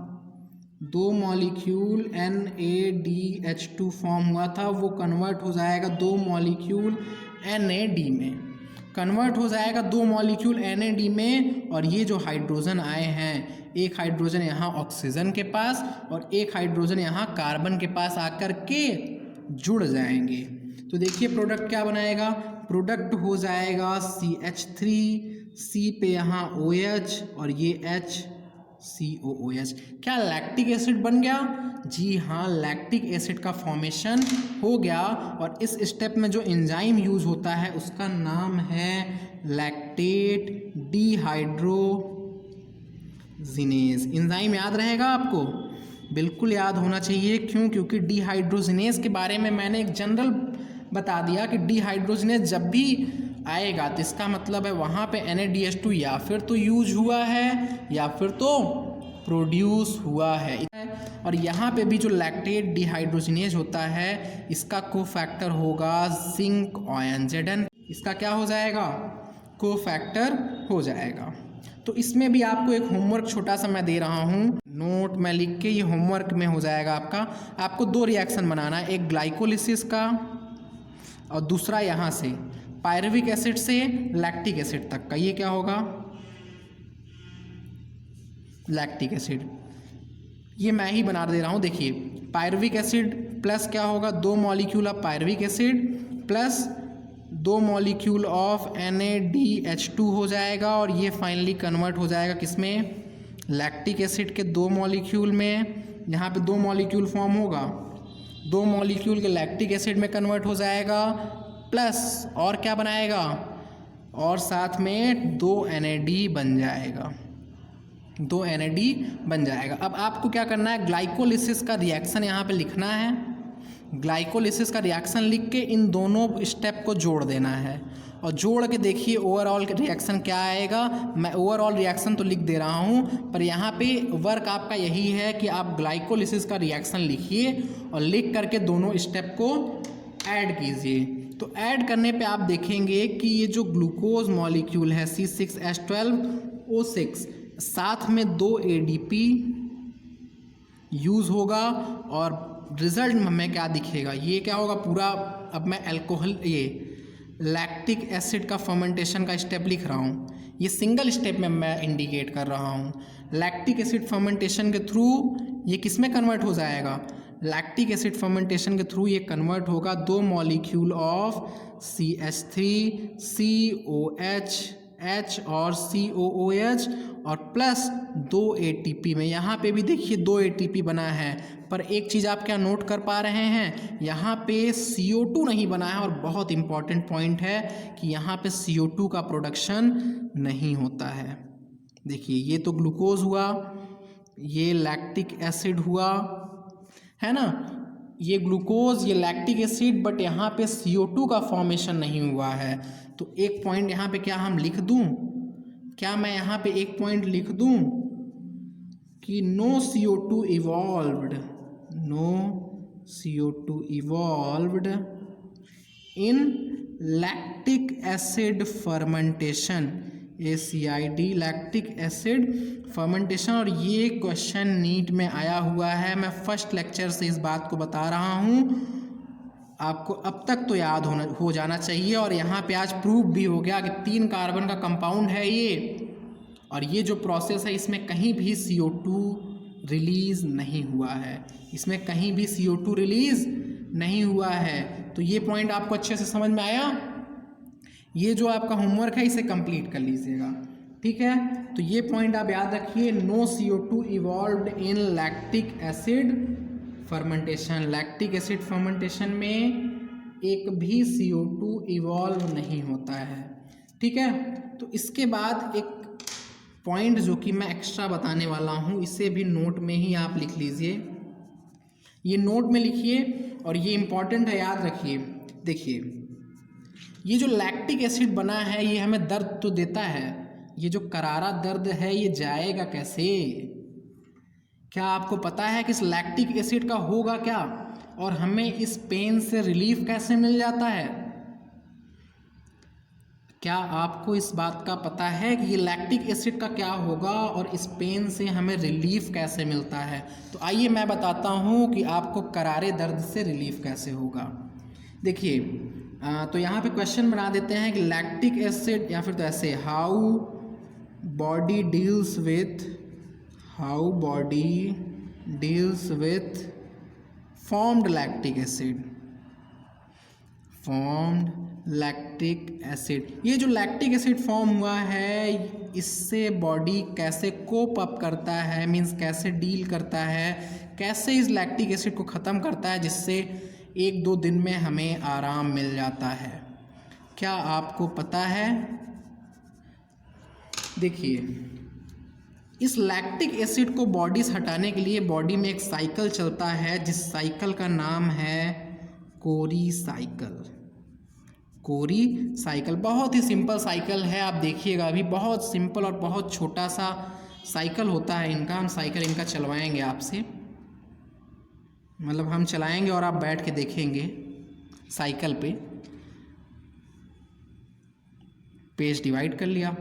2 मॉलिक्यूल NADH2 फॉर्म हुआ था, वो कन्वर्ट हो जाएगा 2 मॉलिक्यूल NAD में, कन्वर्ट हो जाएगा 2 मॉलिक्यूल NAD में। और ये जो हाइड्रोजन आए हैं, एक हाइड्रोजन यहाँ ऑक्सीजन के पास और एक हाइड्रोजन यहाँ कार्बन के पास आकर के जुड़ जाएंगे। तो देखिए प्रोडक्ट क्या बनाएगा? प्रोडक्ट हो जाएगा CH3 C पे यहाँ OH और ये H COOH। क्या लैक्टिक एसिड बन गया? जी हाँ, लैक्टिक एसिड का फॉर्मेशन हो गया। और इस स्टेप में जो एंजाइम यूज होता है उसका नाम है लैक्टेट डिहाइड्रोजिनेज। एंजाइम याद रहेगा आपको? बिल्कुल याद होना चाहिए। क्यों? क्योंकि डिहाइड्रोजिनेज के बारे में मैंने एक जनरल बता दिया कि डिहाइड्रोजिनेज जब भी आएगा तो इसका मतलब है वहाँ पे NADH2 या फिर तो यूज हुआ है या फिर तो प्रोड्यूस हुआ है। और यहाँ पे भी जो लैक्टेट डिहाइड्रोजिनेज होता है इसका कोफैक्टर होगा जिंक आयन, Zn इसका क्या हो जाएगा? कोफैक्टर हो जाएगा। तो इसमें भी आपको एक होमवर्क छोटा सा मैं दे रहा हूँ, नोट में लिख के, ये होमवर्क में हो जाएगा आपका। आपको 2 रिएक्शन बनाना है, एक ग्लाइकोलिसिस का और दूसरा यहाँ से पायरुविक एसिड से लैक्टिक एसिड तक का। ये क्या होगा? Lactic acid. ये मैं ही बना दे रहा हूँ। देखिए, पायरुविक एसिड प्लस क्या होगा? 2 molecule of pyruvic acid plus 2 molecule of NADH2 हो जाएगा और ये फाइनली कन्वर्ट हो जाएगा किसमें? लैक्टिक एसिड के 2 मॉलिक्यूल में। यहाँ पे 2 मॉलिक्यूल फॉर्म होगा, 2 मॉलिक्यूल के लैक्टिक एसिड में कन्वर्ट हो जाएगा प्लस और क्या बनाएगा? और साथ में 2 NAD बन जाएगा, 2 NAD बन जाएगा। अब आपको क्या करना है? ग्लाइकोलिसिस का रिएक्शन यहाँ पे लिखना है। ग्लाइकोलिसिस का रिएक्शन लिख के इन दोनों स्टेप को जोड़ देना है और जोड़ के देखिए ओवरऑल रिएक्शन क्या आएगा। मैं ओवरऑल रिएक्शन तो लिख दे रहा हूँ, पर यहाँ पे वर्क आपका यही है कि आप ग्लाइकोलिसिस का रिएक्शन लिखिए और लिख करके दोनों स्टेप को ऐड कीजिए। तो ऐड करने पे आप देखेंगे कि ये जो ग्लूकोज मॉलिक्यूल है C6H12O6 साथ में 2 ADP यूज़ होगा और रिजल्ट में हमें क्या दिखेगा? ये क्या होगा पूरा? अब मैं अल्कोहल, ये लैक्टिक एसिड का फर्मेंटेशन का स्टेप लिख रहा हूँ। ये सिंगल स्टेप में मैं इंडिकेट कर रहा हूँ। लैक्टिक एसिड फर्मेंटेशन के थ्रू ये किस में कन्वर्ट हो जाएगा? लैक्टिक एसिड फर्मेंटेशन के थ्रू ये कन्वर्ट होगा 2 मॉलिक्यूल ऑफ CH3COH H और COOH और प्लस 2 ATP में। यहाँ पे भी देखिए 2 ATP बना है, पर एक चीज़ आप क्या नोट कर पा रहे हैं? यहाँ पे CO2 नहीं बना है और बहुत इंपॉर्टेंट पॉइंट है कि यहाँ पे CO2 का प्रोडक्शन नहीं होता है। देखिए, ये तो ग्लूकोज हुआ, ये लैक्टिक एसिड हुआ, है ना? ये ग्लूकोज, ये लैक्टिक एसिड, बट यहाँ पे CO2 का फॉर्मेशन नहीं हुआ है। तो एक पॉइंट यहाँ पे क्या हम लिख दूँ? क्या मैं यहाँ पे एक पॉइंट लिख दूँ कि no CO2 evolved, no CO2 evolved in lactic acid fermentation, ACID lactic acid fermentation. और ये क्वेश्चन नीट में आया हुआ है। मैं फर्स्ट लेक्चर से इस बात को बता रहा हूँ, आपको अब तक तो याद हो जाना चाहिए। और यहाँ पे आज प्रूव भी हो गया कि 3 कार्बन का कंपाउंड है ये, और ये जो प्रोसेस है इसमें कहीं भी CO2 रिलीज़ नहीं हुआ है, इसमें कहीं भी CO2 रिलीज़ नहीं हुआ है। तो ये पॉइंट आपको अच्छे से समझ में आया? ये जो आपका होमवर्क है इसे कंप्लीट कर लीजिएगा, ठीक है? तो ये पॉइंट आप याद रखिए, no CO2 evolved in lactic acid fermentation. Lactic acid fermentation में एक भी CO2 इवॉल्व नहीं होता है, ठीक है? तो इसके बाद एक पॉइंट जो कि मैं एक्स्ट्रा बताने वाला हूँ, इसे भी नोट में ही आप लिख लीजिए। ये नोट में लिखिए और ये इम्पॉर्टेंट है, याद रखिए। देखिए, ये जो लैक्टिक एसिड बना है ये हमें दर्द तो देता है, ये जो करारा दर्द है ये जाएगा कैसे? क्या आपको पता है कि इस लैक्टिक एसिड का होगा क्या और हमें इस पेन से रिलीफ कैसे मिल जाता है? क्या आपको इस बात का पता है कि ये लैक्टिक एसिड का क्या होगा और इस पेन से हमें रिलीफ कैसे मिलता है? तो आइए मैं बताता हूँ कि आपको करारे दर्द से रिलीफ कैसे होगा। देखिए, तो यहाँ पे क्वेश्चन बना देते हैं कि लैक्टिक एसिड, या फिर तो ऐसे, how body deals with formed lactic acid, lactic acid. ये जो लैक्टिक एसिड फॉर्म हुआ है, इससे बॉडी कैसे कोप अप करता है, मीन्स कैसे डील करता है, कैसे इस लैक्टिक एसिड को ख़त्म करता है, जिससे 1-2 दिन में हमें आराम मिल जाता है। क्या आपको पता है? देखिए, इस लैक्टिक एसिड को बॉडी से हटाने के लिए बॉडी में एक साइकिल चलता है, जिस साइकिल का नाम है कोरी साइकिल। कोरी साइकिल बहुत ही सिंपल साइकिल है, आप देखिएगा अभी बहुत सिंपल और बहुत छोटा सा साइकिल होता है इनका। हम साइकिल इनका चलवाएंगे आपसे, मतलब हम चलाएंगे और आप बैठ के देखेंगे साइकिल पे। पेज डिवाइड कर लिया।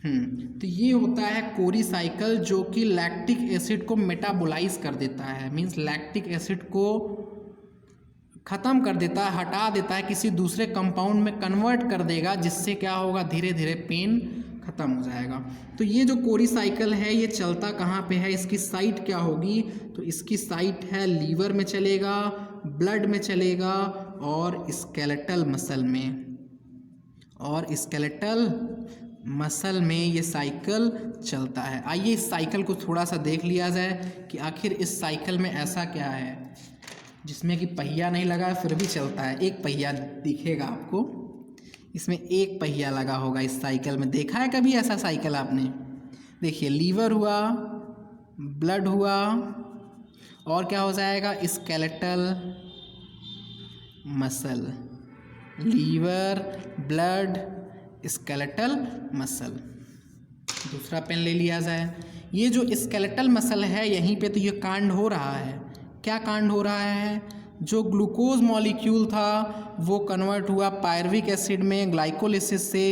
तो ये होता है कोरी साइकिल, जो कि लैक्टिक एसिड को मेटाबोलाइज कर देता है, मीन्स लैक्टिक एसिड को ख़त्म कर देता है, हटा देता है, किसी दूसरे कंपाउंड में कन्वर्ट कर देगा, जिससे क्या होगा, धीरे धीरे पेन ख़त्म हो जाएगा। तो ये जो कोरी साइकिल है, ये चलता कहाँ पे है, इसकी साइट क्या होगी? तो इसकी साइट है लीवर में चलेगा, ब्लड में चलेगा और स्केलेटल मसल में। और स्केलेटल मसल में ये साइकिल चलता है। आइए इस साइकिल को थोड़ा सा देख लिया जाए कि आखिर इस साइकिल में ऐसा क्या है जिसमें कि पहिया नहीं लगा है फिर भी चलता है। एक पहिया दिखेगा आपको, इसमें एक पहिया लगा होगा इस साइकिल में। देखा है कभी ऐसा साइकिल आपने? देखिए, लीवर हुआ, ब्लड हुआ और क्या हो जाएगा, skeletal muscle. Liver, blood, skeletal muscle. दूसरा पेन ले लिया जाए। ये जो स्केलेटल मसल है, यहीं पे तो ये कांड हो रहा है। क्या कांड हो रहा है? जो ग्लूकोज मॉलिक्यूल था वो कन्वर्ट हुआ पायरुविक एसिड में ग्लाइकोलिसिस से,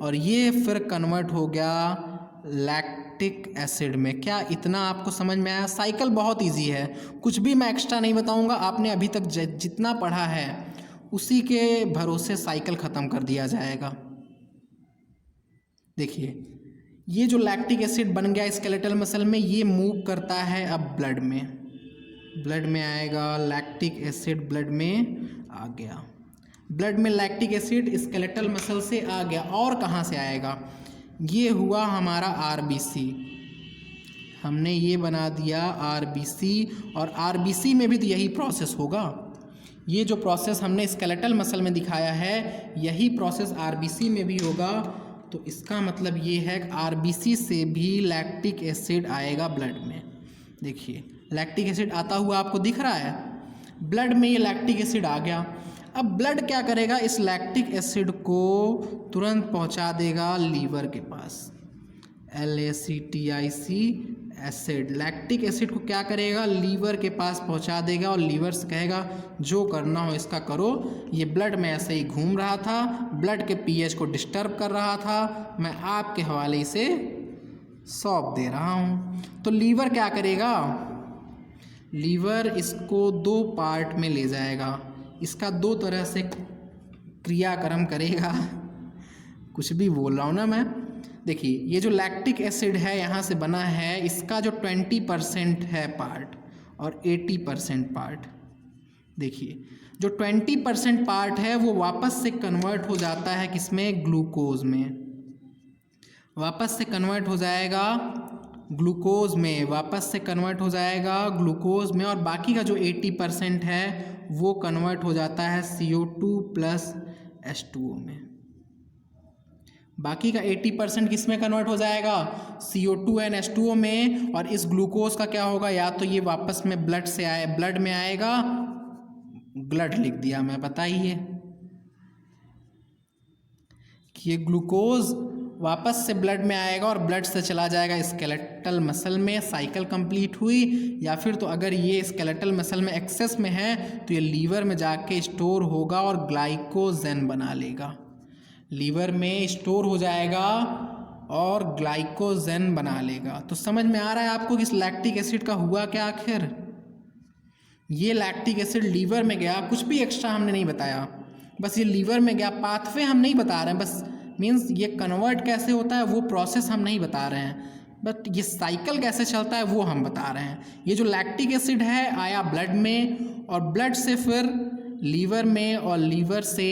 और ये फिर कन्वर्ट हो गया लैक्टिक एसिड में। क्या इतना आपको समझ में आया? साइकिल बहुत इजी है, कुछ भी मैं एक्स्ट्रा नहीं बताऊंगा। आपने अभी तक जितना पढ़ा है उसी के भरोसे साइकिल ख़त्म कर दिया जाएगा। देखिए, ये जो लैक्टिक एसिड बन गया स्केलेटल मसल में, ये मूव करता है अब ब्लड में। ब्लड में आएगा, लैक्टिक एसिड ब्लड में आ गया। ब्लड में लैक्टिक एसिड स्केलेटल मसल से आ गया। और कहाँ से आएगा? ये हुआ हमारा आरबीसी। हमने ये बना दिया आरबीसी, और आरबीसी में भी तो यही प्रोसेस होगा। ये जो प्रोसेस हमने स्केलेटल मसल में दिखाया है, यही प्रोसेस आरबीसी में भी होगा। तो इसका मतलब ये है कि आरबीसी से भी लैक्टिक एसिड आएगा ब्लड में। देखिए, लैक्टिक एसिड आता हुआ आपको दिख रहा है। ब्लड में ये लैक्टिक एसिड आ गया। अब ब्लड क्या करेगा? इस लैक्टिक एसिड को तुरंत पहुंचा देगा लीवर के पास। LACTIC एसिड, लैक्टिक एसिड को क्या करेगा? लीवर के पास पहुंचा देगा, और लीवर से कहेगा जो करना हो इसका करो। ये ब्लड में ऐसे ही घूम रहा था, ब्लड के pH को डिस्टर्ब कर रहा था, मैं आपके हवाले से सौंप दे रहा हूँ। तो लीवर क्या करेगा? लीवर इसको 2 पार्ट में ले जाएगा, इसका 2 तरह से क्रियाक्रम करेगा। कुछ भी बोल रहा हूँ ना मैं। देखिए, ये जो लैक्टिक एसिड है यहाँ से बना है, इसका जो 20% है पार्ट और 80% पार्ट। देखिए, जो 20% पार्ट है वो वापस से कन्वर्ट हो जाता है किसमें? ग्लूकोज में। वापस से कन्वर्ट हो जाएगा ग्लूकोज में, वापस से कन्वर्ट हो जाएगा ग्लूकोज में, और बाकी का जो 80% है वो कन्वर्ट हो जाता है CO2 + H2O में। बाकी का 80% किस में कन्वर्ट हो जाएगा? CO2 और H2O में। और इस ग्लूकोज का क्या होगा? या तो ये वापस में ब्लड से आए, ब्लड में आएगा, ब्लड लिख दिया मैं, बताइए कि ये ग्लूकोज वापस से ब्लड में आएगा और ब्लड से चला जाएगा स्केलेटल मसल में। साइकिल कंप्लीट हुई। या फिर तो अगर ये स्केलेटल मसल में एक्सेस में है तो ये लीवर में जाके स्टोर होगा और ग्लाइकोजन बना लेगा। लीवर में स्टोर हो जाएगा और ग्लाइकोजन बना लेगा। तो समझ में आ रहा है आपको कि इस लैक्टिक एसिड का हुआ क्या आखिर? ये लैक्टिक एसिड लीवर में गया, कुछ भी एक्स्ट्रा हमने नहीं बताया, बस ये लीवर में गया। पाथवे हम नहीं बता रहे हैं, बस मीन्स ये कन्वर्ट कैसे होता है वो प्रोसेस हम नहीं बता रहे हैं, बट ये साइकिल कैसे चलता है वो हम बता रहे हैं। ये जो लैक्टिक एसिड है आया ब्लड में, और ब्लड से फिर लीवर में, और लीवर से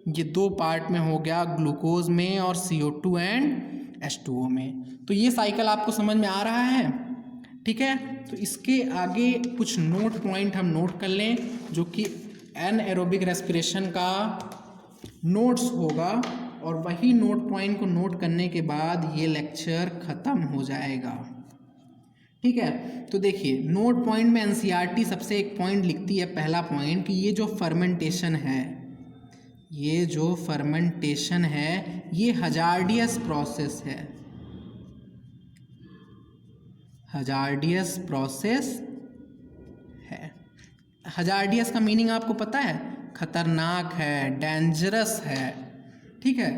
ये दो पार्ट में हो गया, ग्लूकोज में और CO2 एंड H2O में। तो ये साइकिल आपको समझ में आ रहा है, ठीक है। तो इसके आगे कुछ नोट पॉइंट हम नोट कर लें, जो कि एनएरोबिक रेस्पिरेशन का नोट्स होगा, और वही नोट पॉइंट को नोट करने के बाद ये लेक्चर ख़त्म हो जाएगा, ठीक है। तो देखिए नोट पॉइंट में एनसीईआरटी सबसे एक पॉइंट लिखती है, पहला पॉइंट, कि ये जो फर्मेंटेशन है, ये जो फर्मेंटेशन है ये हजार्डियस प्रोसेस है, हजार्डियस प्रोसेस है। हजार्डियस का मीनिंग आपको पता है? खतरनाक है, डेंजरस है, ठीक है।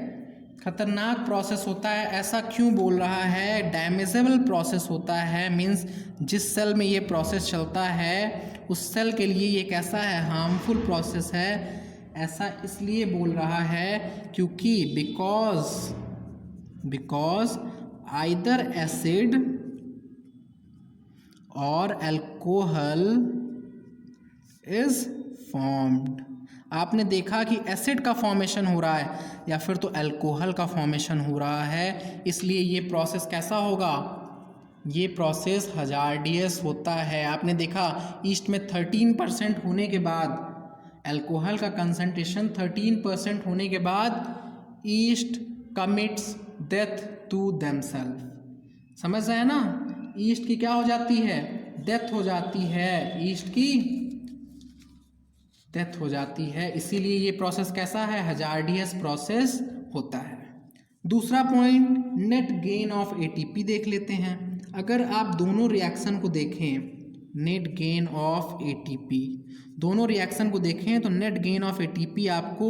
खतरनाक प्रोसेस होता है, ऐसा क्यों बोल रहा है? डैमेजेबल प्रोसेस होता है, मीन्स जिस सेल में ये प्रोसेस चलता है उस सेल के लिए ये कैसा है? हार्मफुल प्रोसेस है। ऐसा इसलिए बोल रहा है क्योंकि बिकॉज आइदर एसिड और अल्कोहल इज फॉर्म्ड। आपने देखा कि एसिड का फॉर्मेशन हो रहा है या फिर तो अल्कोहल का फॉर्मेशन हो रहा है, इसलिए ये प्रोसेस कैसा होगा? ये प्रोसेस हजार्डियस होता है। आपने देखा ईस्ट में 13% होने के बाद, अल्कोहल का कंसंट्रेशन 13% होने के बाद yeast commits death to themself. समझ रहे हैं ना? ईस्ट की क्या हो जाती है? डेथ हो जाती है, ईस्ट की डेथ हो जाती है, इसीलिए ये प्रोसेस कैसा है? हजार्डियस प्रोसेस होता है। दूसरा point, net gain of ATP देख लेते हैं। अगर आप दोनों रिएक्शन को देखें, नेट गेन ऑफ एटीपी, दोनों रिएक्शन को देखें तो नेट गेन ऑफ एटीपी आपको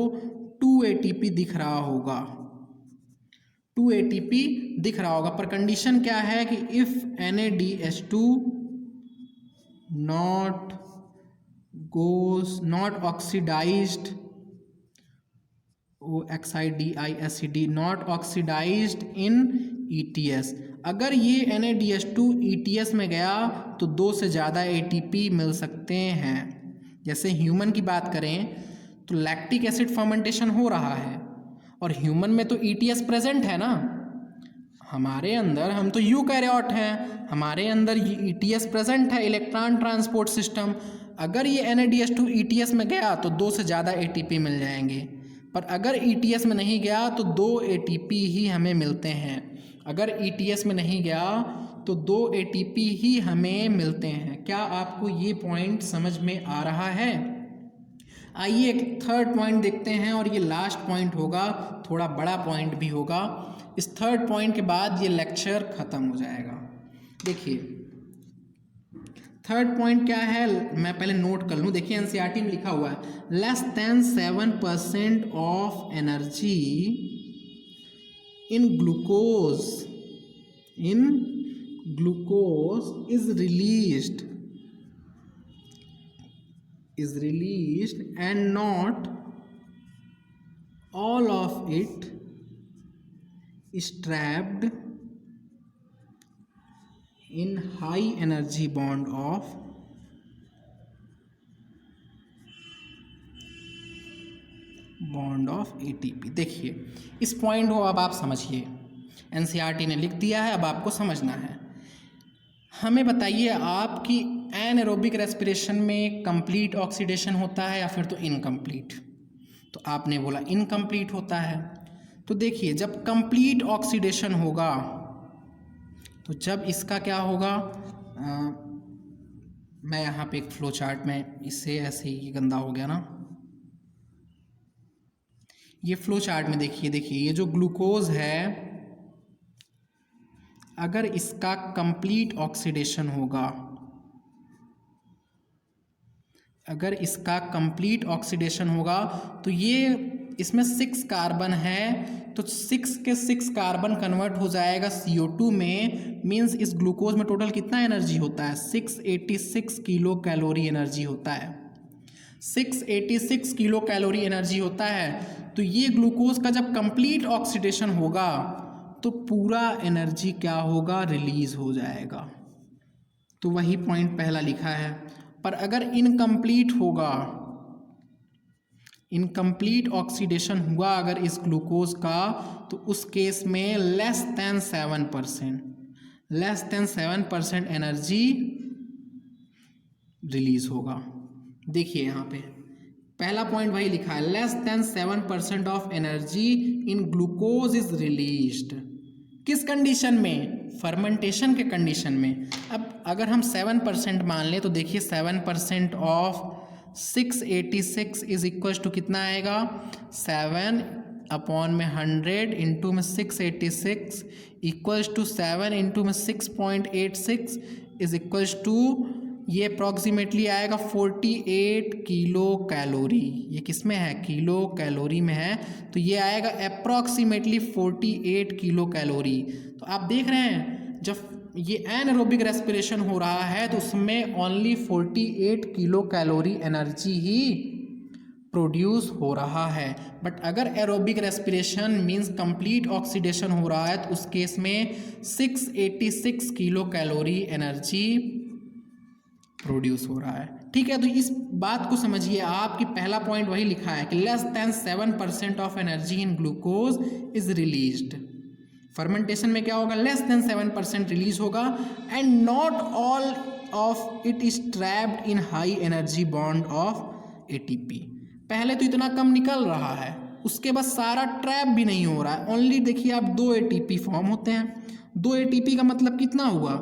2 ATP दिख रहा होगा, 2 ATP दिख रहा होगा। पर कंडीशन क्या है कि if NaDH2 not oxidized, OXIDIACID, not oxidized in ETS। अगर ये NaDH2 ETS में गया तो 2 से ज़्यादा ATP मिल सकते हैं। जैसे ह्यूमन की बात करें तो लैक्टिक एसिड फर्मेंटेशन हो रहा है और ह्यूमन में तो ETS प्रेजेंट है ना, हमारे अंदर, हम तो यूकैरियोट हैं, हमारे अंदर ये ETS प्रेजेंट है, इलेक्ट्रॉन ट्रांसपोर्ट सिस्टम। अगर ये NaDH2 ETS में गया तो 2 से ज़्यादा ATP मिल जाएंगे, पर अगर ETS में नहीं गया तो 2 ATP ही हमें मिलते हैं। अगर ETS में नहीं गया तो 2 ATP ही हमें मिलते हैं। क्या आपको ये पॉइंट समझ में आ रहा है? आइए एक थर्ड पॉइंट देखते हैं, और ये लास्ट पॉइंट होगा, थोड़ा बड़ा पॉइंट भी होगा। इस थर्ड पॉइंट के बाद ये लेक्चर ख़त्म हो जाएगा। देखिए थर्ड पॉइंट क्या है, मैं पहले नोट कर लूँ। देखिए एनसीईआरटी में लिखा हुआ है, less than 7% of energy in glucose is released and not all of it is trapped in high energy bond of ATP। देखिए इस पॉइंट को अब आप समझिए, एनसीईआरटी ने लिख दिया है, अब आपको समझना है। हमें बताइए आपकी एनएरोबिक रेस्पिरेशन में कंप्लीट ऑक्सीडेशन होता है या फिर तो इनकम्प्लीट? तो आपने बोला इनकम्प्लीट होता है। तो देखिए जब कंप्लीट ऑक्सीडेशन होगा तो जब इसका क्या होगा, मैं यहाँ पे एक फ्लो चार्ट में, इससे ऐसे ही गंदा हो गया ना, ये फ्लो चार्ट में देखिए ये जो ग्लूकोज है, अगर इसका कंप्लीट ऑक्सीडेशन होगा, अगर इसका कंप्लीट ऑक्सीडेशन होगा तो ये, इसमें 6 कार्बन है तो 6 के 6 कार्बन कन्वर्ट हो जाएगा CO2 में। मींस इस ग्लूकोज में टोटल कितना एनर्जी होता है? 686 किलो कैलोरी एनर्जी होता है, 686 किलो कैलोरी एनर्जी होता है। तो ये ग्लूकोज का जब कंप्लीट ऑक्सीडेशन होगा तो पूरा एनर्जी क्या होगा? रिलीज हो जाएगा। तो वही पॉइंट पहला लिखा है। पर अगर इनकम्प्लीट होगा, इनकम्प्लीट ऑक्सीडेशन हुआ अगर इस ग्लूकोज का, तो उस केस में लेस देन 7% एनर्जी रिलीज होगा। देखिए यहाँ पे पहला पॉइंट वही लिखा है, less than 7% of energy in glucose is released. किस कंडीशन में? फर्मेंटेशन के कंडीशन में। अब अगर हम 7% मान लें तो देखिए 7% ऑफ 686 इज इक्वल टू कितना आएगा, 7/100 इंटू में 686 इक्वल्स टू 7 इंटू में 6.86 इज इक्वल्स टू, ये अप्रॉक्सीमेटली आएगा 48 किलो कैलोरी। ये किस में है? किलो कैलोरी में है, तो ये आएगा अप्रॉक्सीमेटली 48 किलो कैलोरी। तो आप देख रहे हैं जब ये एनारोबिक रेस्पिरेशन हो रहा है तो उसमें ओनली 48 किलो कैलोरी एनर्जी ही प्रोड्यूस हो रहा है। बट अगर aerobic respiration means complete oxidation हो रहा है तो उस केस में 686 किलो कैलोरी एनर्जी प्रोड्यूस हो रहा है। ठीक है, तो इस बात को समझिए आप कि पहला पॉइंट वही लिखा है कि less than 7% of energy in glucose is released. Fermentation में क्या होगा? लेस देन 7% रिलीज होगा and not all of it is trapped in high energy bond of ATP. पहले तो इतना कम निकल रहा है, उसके बाद सारा ट्रैप भी नहीं हो रहा है। ओनली देखिए आप 2 एटीपी फॉर्म होते हैं। 2 एटीपी का मतलब कितना हुआ?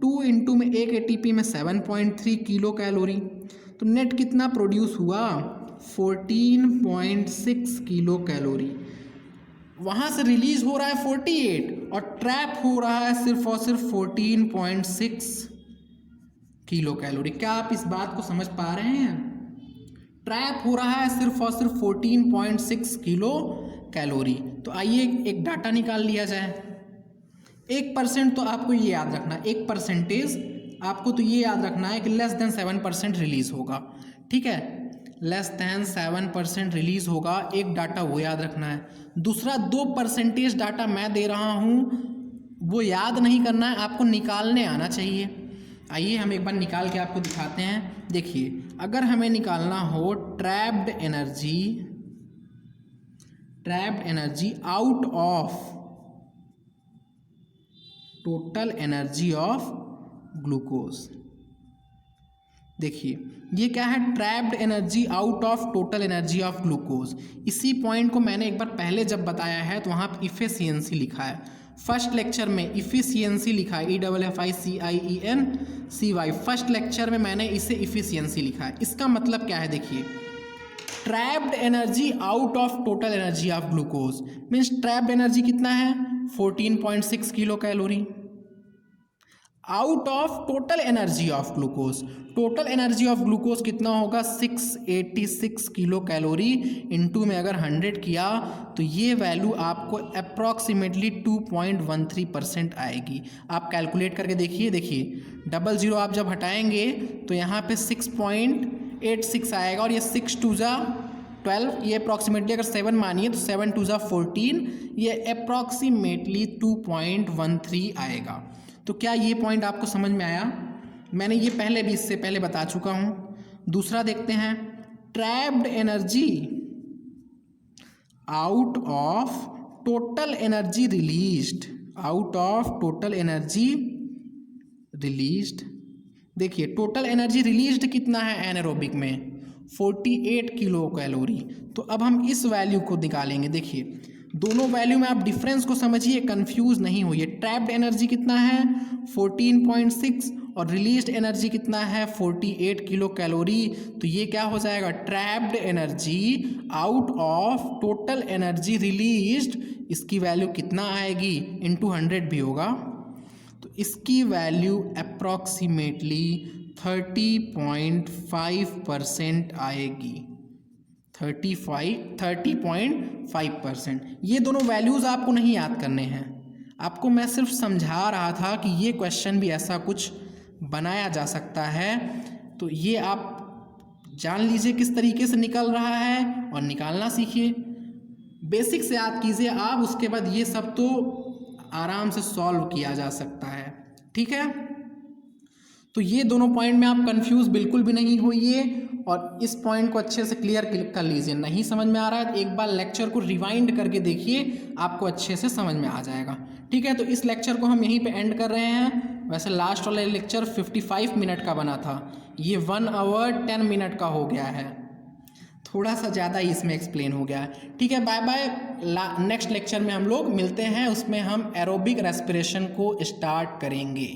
2 इंटू में 1 एटीपी में 7.3 किलो कैलोरी, तो नेट कितना प्रोड्यूस हुआ? 14.6 किलो कैलोरी। वहाँ से रिलीज हो रहा है 48 और ट्रैप हो रहा है सिर्फ और सिर्फ 14.6 किलो कैलोरी। क्या आप इस बात को समझ पा रहे हैं? ट्रैप हो रहा है सिर्फ और सिर्फ 14.6 किलो कैलोरी। तो आइए एक डाटा निकाल लिया जाए। 1% तो आपको ये याद रखना, 1% आपको तो ये याद रखना है कि लेस देन 7% रिलीज होगा। ठीक है, लेस देन 7% रिलीज होगा, एक डाटा वो याद रखना है। दूसरा 2% डाटा मैं दे रहा हूँ वो याद नहीं करना है, आपको निकालने आना चाहिए। आइए हम एक बार निकाल के आपको दिखाते हैं। देखिए अगर हमें निकालना हो trapped energy out of total energy of glucose, देखिए ये क्या है? Trapped energy out of total energy of glucose. इसी पॉइंट को मैंने एक बार पहले जब बताया है तो वहाँ पर इफिशियंसी लिखा है। फर्स्ट लेक्चर में इफिशियंसी लिखा है, EFFICIENCY। फर्स्ट लेक्चर में मैंने इसे इफिशियंसी लिखा है। इसका मतलब क्या है? देखिए trapped energy out of total energy of glucose means trapped energy कितना है? 14.6 kilo calorie out of total energy of glucose. Total energy of glucose कितना होगा? 686 किलो कैलोरी इंटू में अगर 100 किया तो ये वैल्यू आपको अप्रॉक्सीमेटली 2.13% आएगी। आप कैलकुलेट करके देखिए। देखिए 00 आप जब हटाएंगे तो यहाँ पे 6.86 आएगा और ये 6 2 जा 12, ये अप्रॉक्सीमेटली अगर 7 मानिए तो 7 2 जा 14, ये अप्रॉक्सीमेटली 2.13 आएगा। तो क्या ये पॉइंट आपको समझ में आया? मैंने ये पहले भी इससे पहले बता चुका हूँ। दूसरा देखते हैं, trapped energy out of total energy released, out of total energy released. देखिए टोटल एनर्जी रिलीज्ड कितना है एनारोबिक में? 48 किलो कैलोरी। तो अब हम इस वैल्यू को निकालेंगे। देखिए दोनों वैल्यू में आप डिफरेंस को समझिए, कंफ्यूज नहीं होइए। ट्रैप्ड एनर्जी कितना है? 14.6 और रिलीज्ड एनर्जी कितना है? 48 किलो कैलोरी। तो ये क्या हो जाएगा? Trapped energy out of total energy released, इसकी वैल्यू कितना आएगी? इंटू 100 भी होगा, तो इसकी वैल्यू अप्रॉक्सीमेटली 30.5% आएगी। 30.5%। ये दोनों वैल्यूज़ आपको नहीं याद करने हैं, आपको मैं सिर्फ समझा रहा था कि ये क्वेश्चन भी ऐसा कुछ बनाया जा सकता है। तो ये आप जान लीजिए किस तरीके से निकल रहा है और निकालना सीखिए। बेसिक से याद कीजिए आप, उसके बाद ये सब तो आराम से सॉल्व किया जा सकता है। ठीक है, तो ये दोनों पॉइंट में आप कंफ्यूज बिल्कुल भी नहीं होइए और इस पॉइंट को अच्छे से क्लियर कर लीजिए। नहीं समझ में आ रहा है तो एक बार लेक्चर को रिवाइंड करके देखिए, आपको अच्छे से समझ में आ जाएगा। ठीक है, तो इस लेक्चर को हम यहीं पे एंड कर रहे हैं। वैसे लास्ट वाला लेक्चर 55 मिनट का बना था, ये 1 आवर 10 मिनट का हो गया है, थोड़ा सा ज़्यादा ही इसमें एक्सप्लेन हो गया है। ठीक है, बाय बाय। नेक्स्ट लेक्चर में हम लोग मिलते हैं, उसमें हम एरोबिक रेस्पिरेशन को स्टार्ट करेंगे।